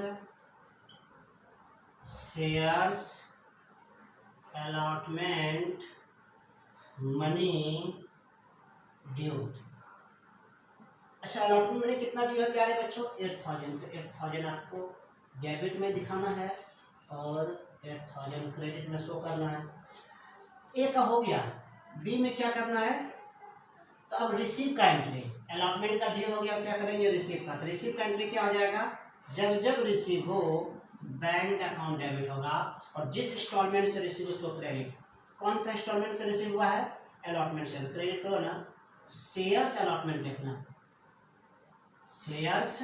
shares allotment money due. अच्छा, अलॉटमेंट मनी कितना ड्यू है प्यारे बच्चों, 8000। तो 8000 आपको डेबिट में दिखाना है और 8000 क्रेडिट में शो करना है। ए का हो गया, बी में क्या करना है, तो अब रिसीव का एंट्री, अलॉटमेंट का ड्यू हो गया, अब क्या करेंगे, रिसीव का। तो रिसीव का एंट्री क्या हो जाएगा, जब जब रिसीव हो बैंक अकाउंट डेबिट होगा और जिस इंस्टॉलमेंट से रिसीव उसको क्रेडिट। कौन सा इंस्टॉलमेंट से रिसीव हुआ है, अलॉटमेंट से, क्रेडिट करो ना। शेयर्स अलॉटमेंट लिखना, शेयर्स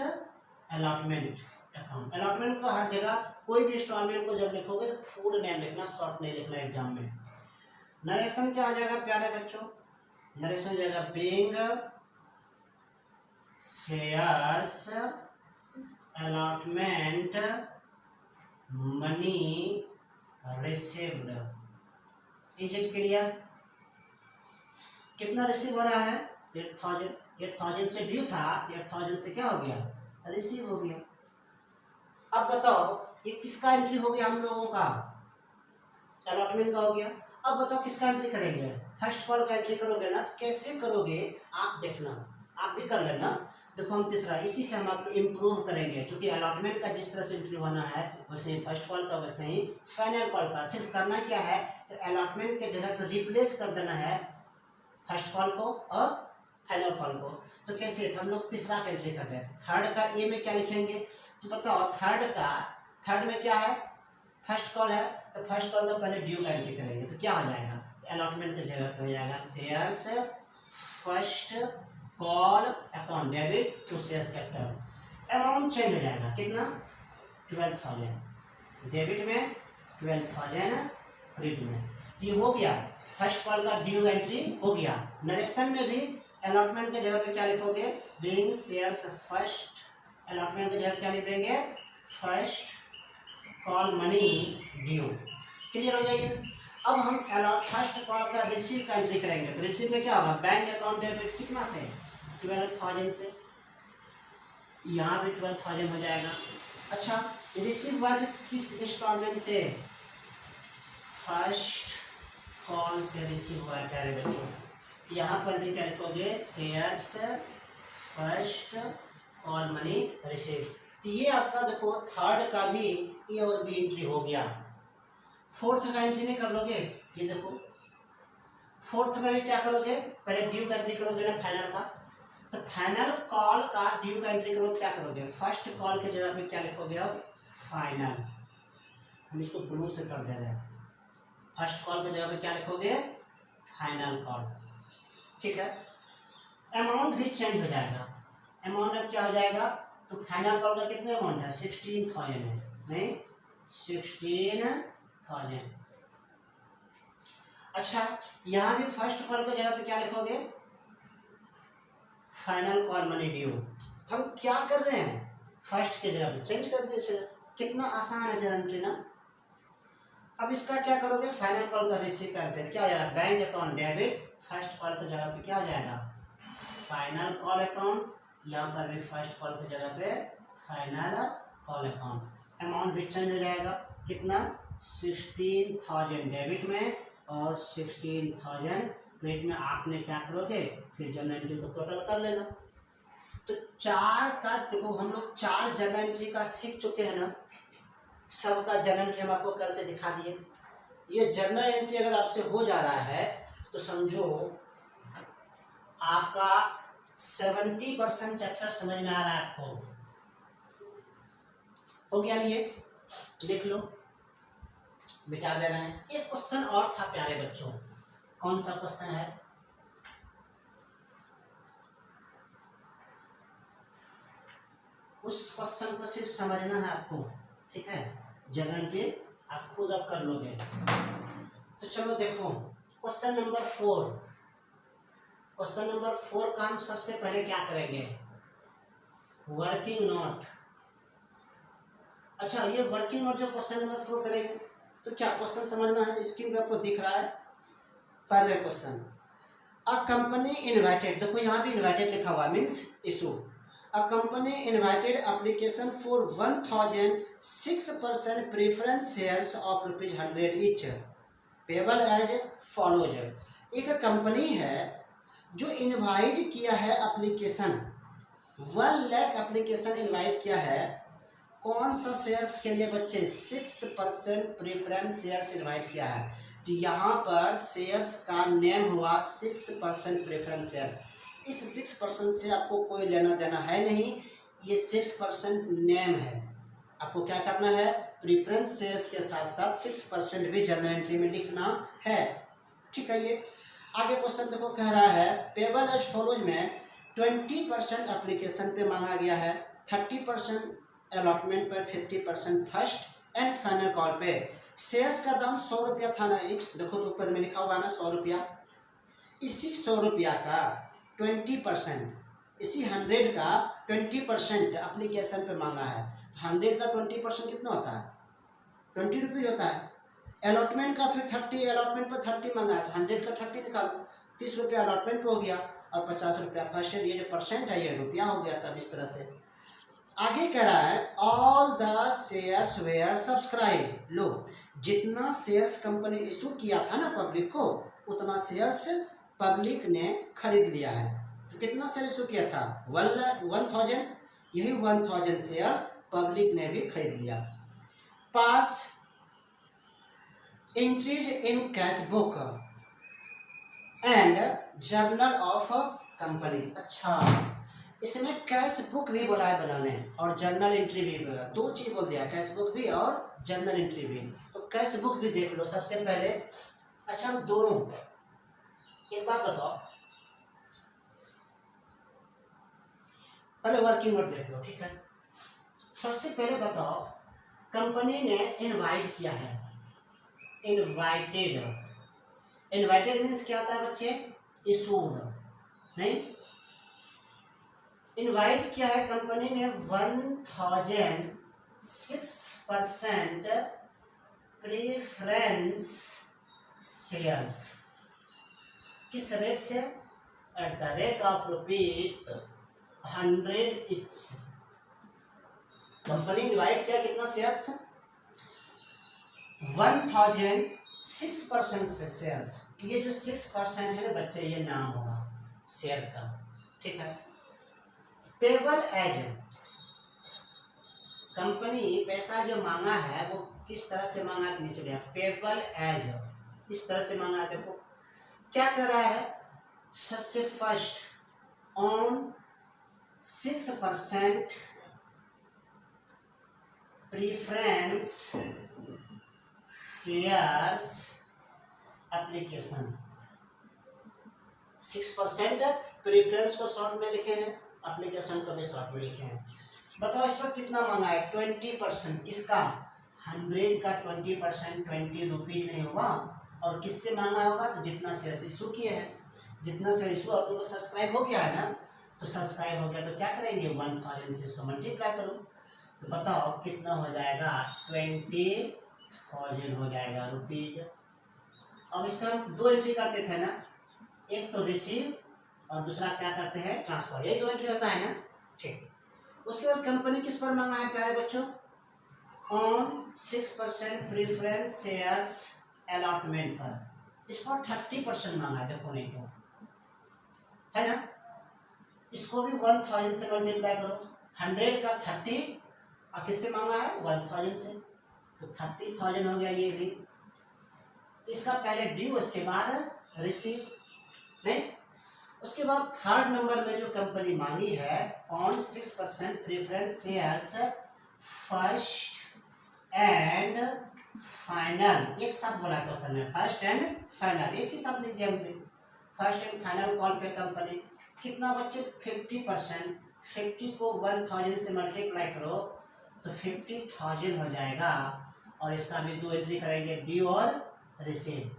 अलॉटमेंट अकाउंट। अलॉटमेंट का हर जगह कोई भी इंस्टॉलमेंट को जब लिखोगे तो फुल नेम लिखना, शॉर्ट नहीं लिखना एग्जाम में। नरेशन क्या हो जाएगा प्यारे बच्चों, नरेशन हो जाएगा being shares allotment money received. Is it clear. कितना रिसीव हो रहा है, 8000। 8000 से ड्यू था, 8000 से क्या हो गया, रिसीव हो गया। अब बताओ ये किसका एंट्री हो गया, हम लोगों का अलॉटमेंट का हो गया। अब बताओ किसका एंट्री करेंगे, फर्स्ट कॉल का एंट्री करोगे ना। तो कैसे करोगे आप देखना, आप भी कर लेना। देखो हम तीसरा, इसी से हम आप इम्प्रूव करेंगे, क्योंकि अलॉटमेंट का जिस तरह से एंट्री होना है वैसे ही फर्स्ट कॉल का, वैसे ही फाइनल कॉल का। सिर्फ करना क्या है, तो अलॉटमेंट के जगह पर रिप्लेस कर देना है फर्स्ट कॉल को और फाइनल कॉल को। तो कैसे, तो हम लोग तीसरा का एंट्री कर रहे हैं। थर्ड का ए में क्या लिखेंगे, तो बताओ थर्ड में क्या है, फर्स्ट कॉल है, तो फर्स्ट कॉल का पहले ड्यू का एंट्री करेंगे। तो क्या हो जाएगा, अलॉटमेंट की जगह पर हो जाएगा shares first call account debit to shares capital. Amount change हो जाएगा, कितना, 12000 डेबिट में 12,000 क्रेडिट में। ये हो गया फर्स्ट कॉल का ड्यू एंट्री हो गया। नरेशन में भी अलॉटमेंट की जगह पे क्या लिखोगे, बीइंग शेयर्स फर्स्ट, अलॉटमेंट की जगह क्या लिख देंगे, first call money due. Clear हो गया ये। अब हम फर्स्ट कॉल का रिसीव का एंट्री करेंगे, तो रिसीव में क्या होगा, बैंक अकाउंट डेबिट कितना से, 12,000 से, यहाँ भी 12,000 हो जाएगा। अच्छा, रिसीव वाले किस इंस्टॉलमेंट से, फर्स्ट कॉल से रिसीव हुआ है प्यारे बच्चों। यहाँ पर भी क्या लिखोगे, shares first call money receive. तो ये आपका देखो थर्ड का भी ए और बी एंट्री हो गया। फोर्थ का एंट्री नहीं कर लोगे, ये देखो फोर्थ में भी क्या करोगे, पहले ड्यू का एंट्री करोगे ना फाइनल का, तो फाइनल कॉल का ड्यू का एंट्री करोगे, क्या करोगे, फर्स्ट कॉल के जगह पे क्या लिखोगे, अब फाइनल। हम इसको ब्लू से कर दे रहे हैं, फर्स्ट कॉल के जगह पे क्या लिखोगे, फाइनल कॉल। ठीक है, अमाउंट भी चेंज हो जाएगा। अमाउंट अब क्या हो जाएगा, तो फाइनल कॉल का कितना अमाउंट है, 16,000 है, नहीं 16,000। अच्छा, यहाँ भी फर्स्ट कॉल की जगह पे क्या लिखोगे, फाइनल कॉल मनी ड्यू। हम क्या कर रहे हैं, फर्स्ट के जगह पे चेंज कर दे। कितना आसान है जनरल ना। अब इसका क्या करोगे, फाइनल कॉल का रिसीव करते क्या हो जाएगा, bank account debit, first call की जगह पे क्या हो जाएगा, फाइनल कॉल अकाउंट। यहाँ पर भी फर्स्ट कॉल की जगह पे फाइनल कॉल अकाउंट। अमाउंट भी चेंज हो जाएगा, कितना, 16,000 डेबिट में और 16,000 क्रेडिट में। आपने क्या करोगे, फिर जनरल एंट्री को टोटल कर लेना। तो चार का देखो, हम लोग 4 जनरल एंट्री का सीख चुके हैं ना, सबका जनरल एंट्री हम आपको करके दिखा दिए। ये जनरल एंट्री अगर आपसे हो जा रहा है तो समझो आपका 70% चैप्टर समझ में आ रहा है आपको, हो गया नहीं, ये लिख लो, मिटा दे रहे हैं। एक क्वेश्चन और था प्यारे बच्चों, कौन सा क्वेश्चन है, उस क्वेश्चन को सिर्फ समझना है आपको, ठीक है, जनरल एंट्री आप खुद अब कर लोगे। तो चलो देखो क्वेश्चन नंबर 4। क्वेश्चन नंबर 4 का हम सबसे पहले क्या करेंगे, वर्किंग नोट। अच्छा, ये वर्किंग नोट जो क्वेश्चन नंबर 4 करेंगे, तो क्या क्वेश्चन समझना है, स्क्रीन पे आपको दिख रहा है। पहले क्वेश्चन, अ कंपनी इनवाइटेड, देखो यहाँ भी इनवाइटेड लिखा हुआ means issue. A company invited application for 1,006% preference shares of ₹100 each, payable as follows. एक कंपनी है जो इनवाइट किया है एप्लीकेशन, 1 लाख एप्लीकेशन इनवाइट किया है, कौन सा शेयर्स के लिए बच्चे, 6% प्रेफरेंस शेयर्स इनवाइट किया है। तो यहाँ पर शेयर्स का नेम हुआ 6% प्रेफरेंस शेयर्स। इस 6% से आपको कोई लेना देना है नहीं, ये 6% नेम है। आपको क्या करना है, प्रेफरेंस शेयर्स के साथ साथ 6% भी जर्नल एंट्री में लिखना है। ठीक है, ये आगे क्वेश्चन देखो, कह रहा है पेबल एज फॉलोज में 20% एप्लीकेशन पे मांगा गया है, 30% अलॉटमेंट पर, 50% फर्स्ट एंड फाइनल कॉल पे। शेयर्स का दाम 100 रुपया था ना ईच, देखो तो ऊपर में लिखा हुआ ना 100 रुपया। इसी 100 रुपया का 20%, इसी 100 का 20% एप्लीकेशन पे मांगा है। 100 का 20% कितना होता है, 20 रुपये होता है। अलॉटमेंट का फिर 30, अलॉटमेंट पर 30 मांगा है, तो 100 का 30 निकालो, 30 रुपया अलॉटमेंट पे हो गया और 50 रुपया फर्स्ट है। ये जो परसेंट है ये रुपया हो गया। तब इस तरह से आगे कह रहा है all the shares were subscribe. लो, जितना शेयर्स कंपनी इशू किया था ना पब्लिक को, उतना शेयर्स पब्लिक ने खरीद लिया है। तो कितना शेयर इशू किया था, 1,000, यही 1,000 शेयर्स पब्लिक ने भी खरीद लिया। Pass entries in cash book and journal of company. अच्छा, इसमें कैश बुक भी बोला है बनाने और जर्नल एंट्री भी बोला, 2 चीज बोल दिया, कैश बुक भी और जर्नल एंट्री भी। तो कैश बुक भी देख लो सबसे पहले। अच्छा, हम दोनों, एक बात बताओ, पहले वर्किंग नोट देख लो, ठीक है। सबसे पहले बताओ, कंपनी ने इनवाइट किया है, इनवाइटेड। इनवाइटेड मीन्स क्या होता है बच्चे? इशूड नहीं। इनवाइट किया है कंपनी ने 1006% प्रेफरेंस शेयर्स। किस रेट से? At the rate of ₹100 etch. Company invite किया कितना शेयर्स? 1006% शेयर्स। ये जो 6% है ना बच्चे, ये नाम होगा शेयर्स का, ठीक है। पेबल एज, कंपनी पैसा जो मांगा है वो किस तरह से मांगा है? नीचे दिया पेबल एज, इस तरह से मांगा है। देखो क्या कर रहा है, सबसे first on 6% preference shares application. 6% preference को शॉर्ट में लिखे हैं, एप्लीकेशन को भी शॉर्ट में लिखे हैं। बताओ इस पर कितना मांगा है? 20%। किसका? 100 का 20%, 20 रुपीज नहीं होगा। और किससे मांगा होगा? तो जितना शेयर इशू किए हैं, जितना शेयर इशू अपने को सब्सक्राइब हो गया है ना, तो सब्सक्राइब हो गया तो क्या करेंगे? 1000 से इसको मल्टीप्लाई करो तो बताओ कितना हो जाएगा? 20,000 हो जाएगा रुपीज। अब इसका हम दो एंट्री करते थे ना, एक तो रिसीव और दूसरा क्या करते हैं? ट्रांसफर। यही दो एंट्री होता है ना, ठीक। उसके बाद कंपनी किस पर मांगा है प्यारे बच्चों? ऑन 6% प्रीफरेंस शेयर्स अलॉटमेंट पर। इस पर 30% मांगा है, देखो नहीं तो है ना। इसको भी 1000 से मल्टीप्लाई करो। 100 का 30 और किससे मांगा है? 1000 से, तो 30,000 हो गया ये भी। इसका पहले ड्यू, उसके बाद रिसीव नहीं। उसके बाद थर्ड नंबर में जो कंपनी मांगी है on 6% preference shares first and final. एक साथ बोला क्वेश्चन में, फर्स्ट एंड फाइनल एक ही साथ लिख दिया हमने। फर्स्ट एंड फाइनल कॉल पे कंपनी कितना बच्चे? 50%। 50 को 1000 से मल्टीप्लाई करो तो 50,000 हो जाएगा। और इसका भी दो एंट्री करेंगे, ड्यू और रिसीव।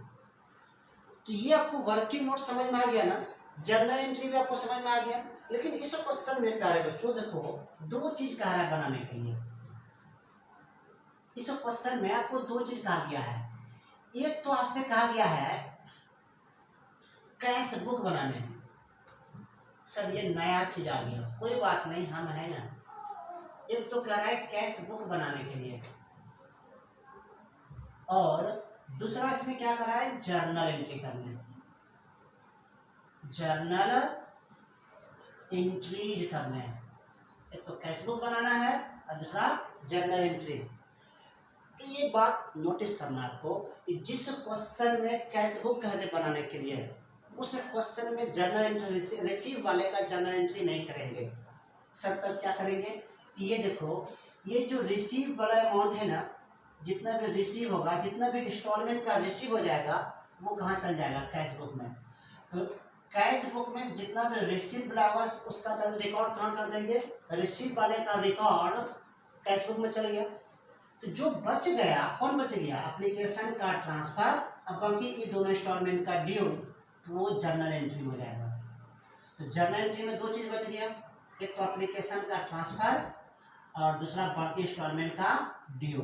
तो ये आपको वर्किंग नोट समझ में आ गया ना, जर्नल एंट्री भी आपको समझ में आ गया। लेकिन इस क्वेश्चन में प्यारे बच्चों देखो दो चीज कहा है बनाने के लिए। इस क्वेश्चन में आपको दो चीज कहा गया है। एक तो आपसे कहा गया है कैश बुक बनाने। सर ये नया चीज आ गया, कोई बात नहीं, हम है ना। एक तो कह रहा है कैश बुक बनाने के लिए, और दूसरा इसमें क्या कर रहा है? जर्नल एंट्री करने। जर्नल एंट्रीज करने। एक तो कैश बुक बनाना है और दूसरा जर्नल एंट्री। तो ये बात नोटिस करना आपको कि जिस क्वेश्चन में कैश बुक कहते बनाने के लिए, उस क्वेश्चन में जर्नल एंट्री, रिसीव वाले का जर्नल एंट्री नहीं करेंगे। सब तक क्या करेंगे कि ये देखो, ये जो रिसीव वाला अमाउंट है ना, जितना भी रिसीव होगा, जितना भी इंस्टॉलमेंट का रिसीव हो जाएगा वो कहाँ चल जाएगा? कैश बुक में। तो कैश बुक में जितना भी रिसीव वाला होगा उसका रिकॉर्ड कहाँ कर देंगे? रिसीव वाले का रिकॉर्ड कैश बुक में चल गया। तो जो बच गया, कौन बच गया? एप्लीकेशन का ट्रांसफर, अब बाकी ये दोनों इंस्टॉलमेंट का ड्यू, तो वो जर्नल एंट्री हो जाएगा। तो जर्नल एंट्री में दो चीज बच गया, एक तो एप्लीकेशन का ट्रांसफर और दूसरा बाकी इंस्टॉलमेंट का ड्यू।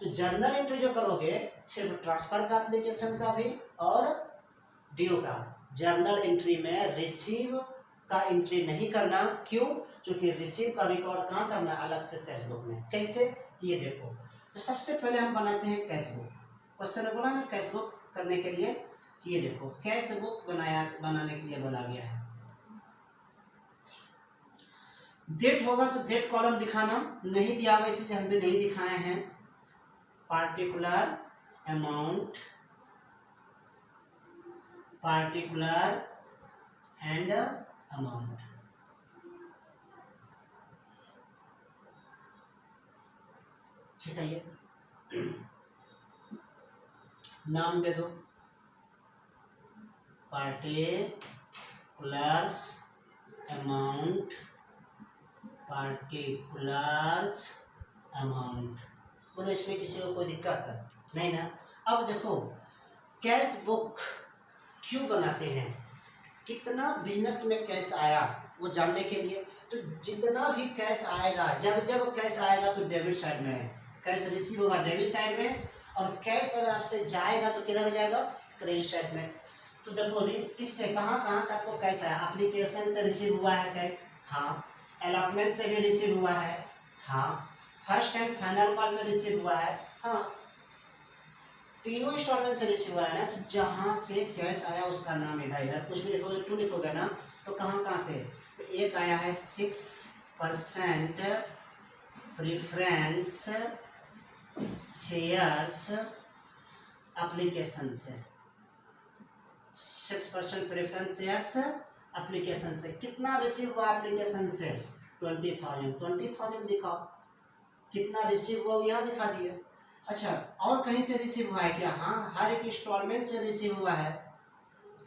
तो जर्नल एंट्री जो करोगे सिर्फ ट्रांसफर का, एप्लीकेशन का भी और ड्यू का। जर्नल एंट्री में रिसीव का एंट्री नहीं करना। क्यों? क्योंकि रिसीव का रिकॉर्ड कहाँ करना? अलग से कैश बुक में। कैसे? ये देखो, तो सबसे पहले हम बनाते हैं कैश बुक। क्वेश्चन में बोला ना कैश बुक करने के लिए, ये देखो कैश बुक बनाने के लिए बोला गया है। डेट होगा तो डेट कॉलम दिखाना, नहीं दिया हुआ इसलिए हम भी नहीं दिखाए हैं। Particular amount, particular and amount. ठीक है, ये नाम दे दो, पार्टिकुलर्स अमाउंट, पार्टिकुलर्स अमाउंट। बोलो इसमें किसी को कोई दिक्कत है? नहीं ना। अब देखो कैश बुक क्यों बनाते हैं, कितना बिजनेस में कैश आया वो जानने के लिए। तो जितना भी कैश आएगा, जब जब कैश आएगा तो डेबिट साइड में है, कैश रिसीव होगा डेबिट साइड में, और कैश अगर आपसे जाएगा तो किधर हो जाएगा, क्रेडिट साइड में। तो देखो किससे कहाँ से आपको कैश आया, एप्लीकेशन से रिसीव हुआ है कैश, हाँ, अलॉटमेंट से भी रिसीव हुआ है, हाँ, फर्स्ट एंड फाइनल कॉल में रिसीव हुआ है, हाँ, तीनों इंस्टॉलमेंट से रिसीव हुआ है ना। तो जहाँ से कैश आया उसका नाम इधर इधर कुछ भी लिखोगे, टू लिखोगे ना, तो कहाँ से, तो एक आया है 6% प्रेफरेंस शेयर्स एप्लीकेशन से, 6% प्रेफरेंस शेयर्स एप्लीकेशन से। कितना रिसीव हुआ एप्लीकेशन से, 20,000 दिखाओ, कितना रिसीव हुआ यहाँ दिखा दिया। अच्छा, और कहीं से रिसीव हुआ है क्या, हाँ, हर एक इंस्टॉलमेंट से रिसीव हुआ है।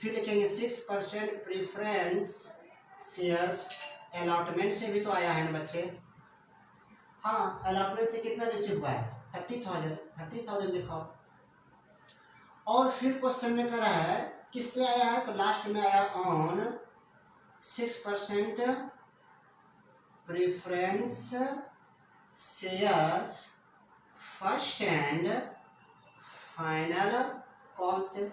फिर लिखेंगे 6% प्रेफरेंस शेयर्स, अलॉटमेंट से भी तो आया है ना बच्चे, हाँ, अलॉटमेंट से कितना रिसीव हुआ है, 30,000 दिखाओ। और फिर क्वेश्चन में करा है किससे आया है, तो लास्ट में आया on 6% preference shares first and final call से।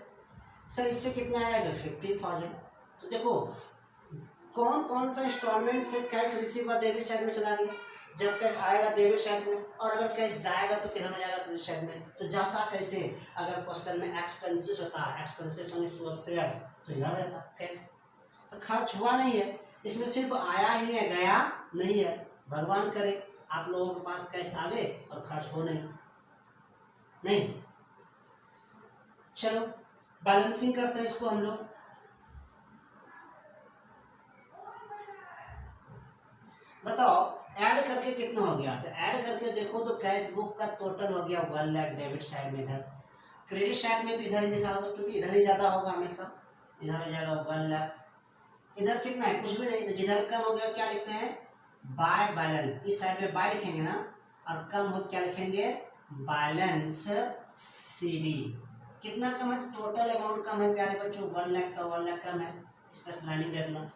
सर इससे कितना आएगा, 50,000। तो देखो कौन कौन सा इंस्टॉलमेंट से कैश रिसीव और डेबिट साइड में चला गया, जब कैश आएगा डेबिट साइड में, और अगर कैश जाएगा तो किधर हो जाएगा, क्रेडिट साइड में। तो जाता कैसे, अगर क्वेश्चन में एक्सपेंसेस होता है, एक्सपेंसेस होने शेयर्स, तो इधर रहता कैश। तो खर्च हुआ नहीं है, इसमें सिर्फ आया ही है, गया नहीं है। भगवान करे आप लोगों के पास कैश आवे और खर्च हो नहीं। चलो बैलेंसिंग करते हैं इसको हम लोग। बताओ ऐड करके कितना हो गया, तो ऐड करके देखो तो कैश बुक का टोटल हो गया 1 लाख डेबिट साइड में, इधर क्रेडिट साइड में भी इधर ही दिखा होगा, क्योंकि इधर ही ज़्यादा होगा हमेशा, इधर हो जाएगा 1 लाख। इधर कितना है, कुछ भी नहीं, तो जिधर कम हो गया क्या लिखते हैं, बाय बैलेंस, इस साइड में बाय लिखेंगे ना, और कम हो तो क्या लिखेंगे, बैलेंस CD। कितना कम है, टोटल अमाउंट कम है प्यारे बच्चों, 1 लाख का 1 लाख कम है, इसका लाइनिंग दे देना।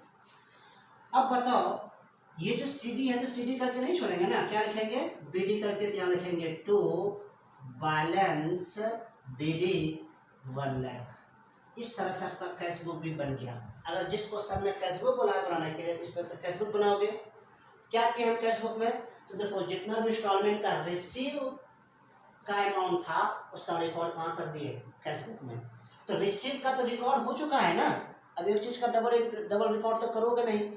अब बताओ ये जो CD है तो CD करके नहीं छोड़ेंगे ना, क्या लिखेंगे, BD करके यहाँ लिखेंगे, टू बैलेंस DD 1 लाख। इस तरह से आपका कैश बुक भी बन गया। अगर जिस क्वेश्चन में कैश बुक बोला है बनाने के लिए, इस तरह से कैश बुक बनाओगे। क्या किया हम कैश बुक में, तो देखो जितना भी इंस्टॉलमेंट का रिसीव का अमाउंट था उसका रिकॉर्ड कहाँ कर दिए, कैश बुक में। तो रिसीव का तो रिकॉर्ड हो चुका है ना, अब एक चीज़ का डबल रिकॉर्ड तो करोगे नहीं,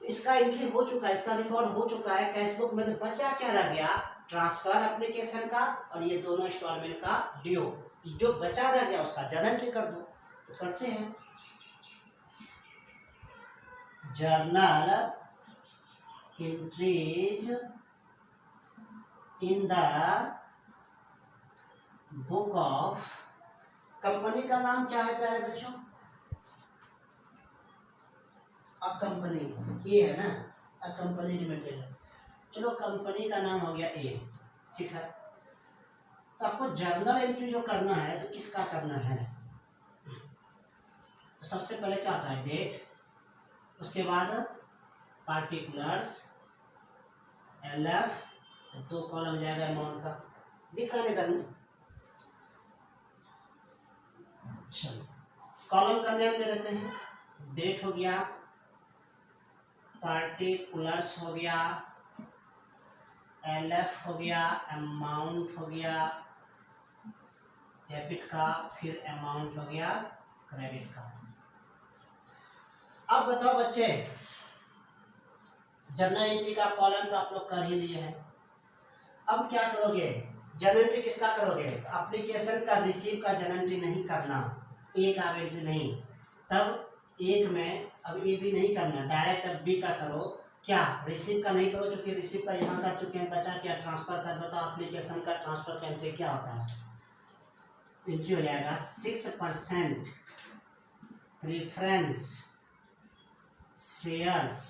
इसका एंट्री हो चुका है, इसका रिकॉर्ड हो चुका है कैश बुक में। तो बचा क्या रह गया, ट्रांसफर एप्लीकेशन का और ये दोनों इंस्टॉलमेंट का ड्यू। जो बचा रह गया उसका जर्नल एंट्री कर दो, तो करते हैं journal entries in the book of. Company का नाम क्या है प्यारे बच्चों, अ कंपनी, ए है ना, अ कंपनी लिमिटेड है। चलो कंपनी का नाम हो गया ए, ठीक है। तो आपको जर्नल एंट्री जो करना है तो किसका करना है, तो सबसे पहले क्या आता है, डेट, उसके बाद पार्टिकुलर्स, LF, 2 कॉलम जाएगा अमाउंट का, दिख रहा है इधर में। चलो कॉलम का नेम दे देते हैं, डेट हो गया, पार्टिकुलर्स हो गया, LF हो गया, अमाउंट हो गया डेबिट का, फिर अमाउंट हो गया क्रेडिट का। अब बताओ बच्चे, जर्नल एंट्री का कॉलम तो आप लोग कर ही लिए हैं। अब क्या करोगे, जर्नल एंट्री किसका करोगे, एप्लीकेशन का रिसीव का जर्नल एंट्री नहीं करना, एक आप एंट्री नहीं, तब एक में अब ए भी नहीं करना, डायरेक्ट अब बी का करो। क्या, रिसीव का नहीं करो, क्योंकि रिसीव का यहाँ कर चुके हैं, बचा क्या, ट्रांसफर का। बताओ एप्लीकेशन का ट्रांसफर का एंट्री क्या होता है, एंट्री हो जाएगा 6% preference shares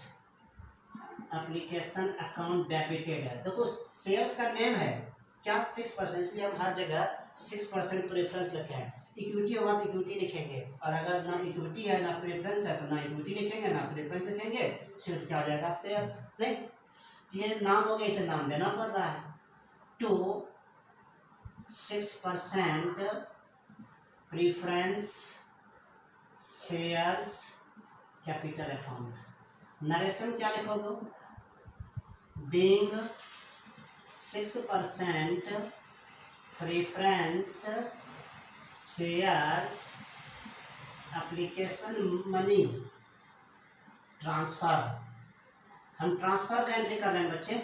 application account debited है। देखो शेयर्स का नेम है क्या, 6%, इसलिए हम हर जगह 6% प्रेफरेंस लिखे हैं, इक्विटी होगा तो इक्विटी लिखेंगे, और अगर ना इक्विटी है ना प्रेफरेंस है तो ना इक्विटी लिखेंगे ना प्रेफरेंस लिखेंगे, सिर्फ क्या हो जाएगा शेयर्स। नहीं, ये नाम हो गया, इसे नाम देना पड़ रहा है। To 6% preference shares capital account. Narration क्या लिखोगे, being 6% preference shares application money transfer. हम ट्रांसफर का एंट्री कर रहे हैं बच्चे,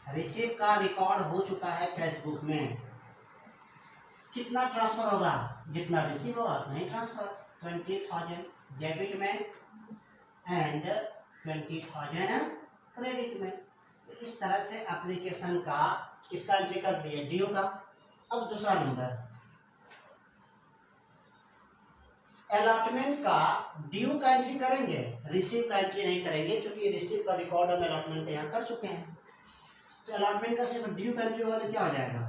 रिसीव का रिकॉर्ड हो चुका है कैश बुक में। कितना ट्रांसफर होगा, जितना रिसीव होगा उतना ही ट्रांसफर। 20,000 डेबिट में एंड 20,000 क्रेडिट में। तो इस तरह से एप्लीकेशन का इसका एंट्री कर दिया ड्यू का। अब दूसरा नंबर, अलॉटमेंट का ड्यू का एंट्री करेंगे, रिसीव का एंट्री नहीं करेंगे, क्योंकि रिसीव का रिकॉर्ड हम अलॉटमेंट यहाँ कर चुके हैं। तो अलॉटमेंट का सिर्फ ड्यू का एंट्री होगा तो क्या हो जाएगा,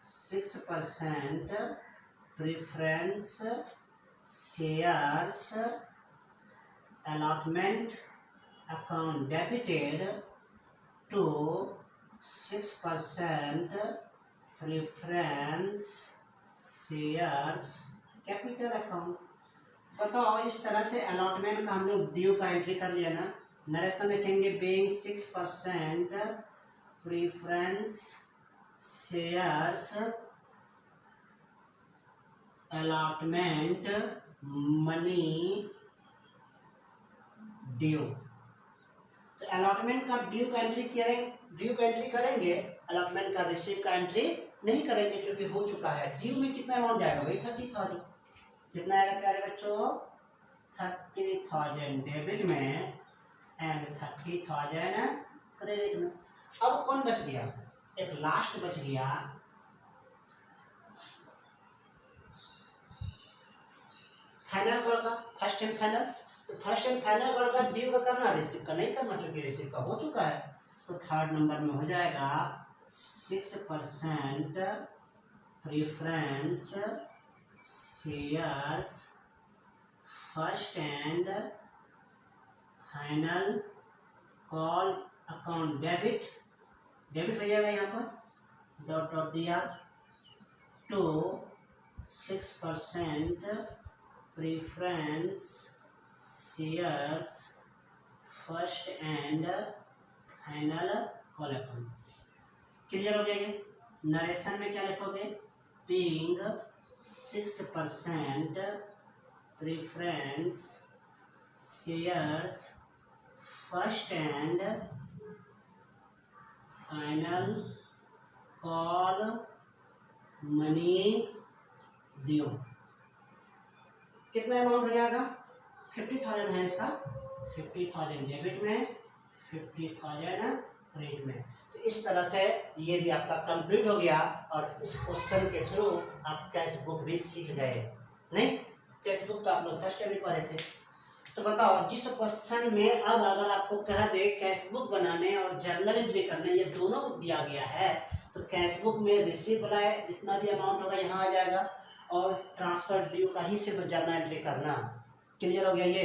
6% preference shares allotment account debited to 6% preference shares capital account. बताओ, इस तरह से अलॉटमेंट का हम लोग ड्यू का एंट्री कर लिया ना। नरेशन लिखेंगे, being 6% preference shares allotment money due. तो अलॉटमेंट का ड्यू का एंट्री करेंगे, अलॉटमेंट का रिसीव का एंट्री नहीं करेंगे, क्योंकि हो चुका है। ड्यू में कितना अमाउंट जाएगा भाई, 30,000। कितना आएगा प्यारे बच्चों, 30,000 डेबिट में एंड 30,000 क्रेडिट में। अब कौन बच गया, एक लास्ट बच गया, फाइनल कॉल का, फर्स्ट एंड फाइनल। तो फर्स्ट एंड फाइनल कॉल का ड्यू का करना, रिसीव का नहीं करना, क्योंकि रिसीव का हो चुका है। तो थर्ड नंबर में हो जाएगा 6% preference shares first and final call account debit हो जाएगा यहाँ पर, डॉट दिया, to 6% preference shares first and final call account. Clear हो गया ये। नरेशन में क्या लिखोगे, being 6% preference shares first and final call money due. कितना अमाउंट हो जाएगा, 50,000 है इसका, 50,000 डेबिट में, 50,000 क्रेडिट में। तो इस तरह से ये भी आपका कंप्लीट हो गया, और इस क्वेश्चन के थ्रू आप कैश बुक भी सीख गए। नहीं, कैश बुक तो आप लोग फर्स्ट ईयर में पढ़े थे। तो बताओ, जिस क्वेश्चन में अब अगर आपको कह दे कैश बुक बनाने और जर्नल एंट्री करने, ये दोनों को दिया गया है, तो कैश बुक में रिसीव वाला जितना भी अमाउंट होगा यहाँ आ जाएगा, और ट्रांसफर ड्यू का ही सिर्फ जर्नल एंट्री करना। क्लियर हो गया ये।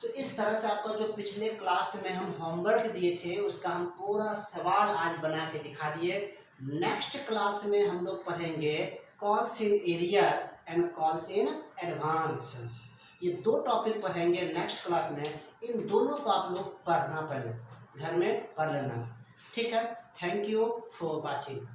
तो इस तरह से आपको जो पिछले क्लास में हम होमवर्क दिए थे, उसका हम पूरा सवाल आज बना के दिखा दिए। नेक्स्ट क्लास में हम लोग पढ़ेंगे calls in arrear and calls in advance. ये दो टॉपिक पढ़ेंगे नेक्स्ट क्लास में। इन दोनों को आप लोग पढ़ना, पहले घर में पढ़ लेना, ठीक है। Thank you for watching.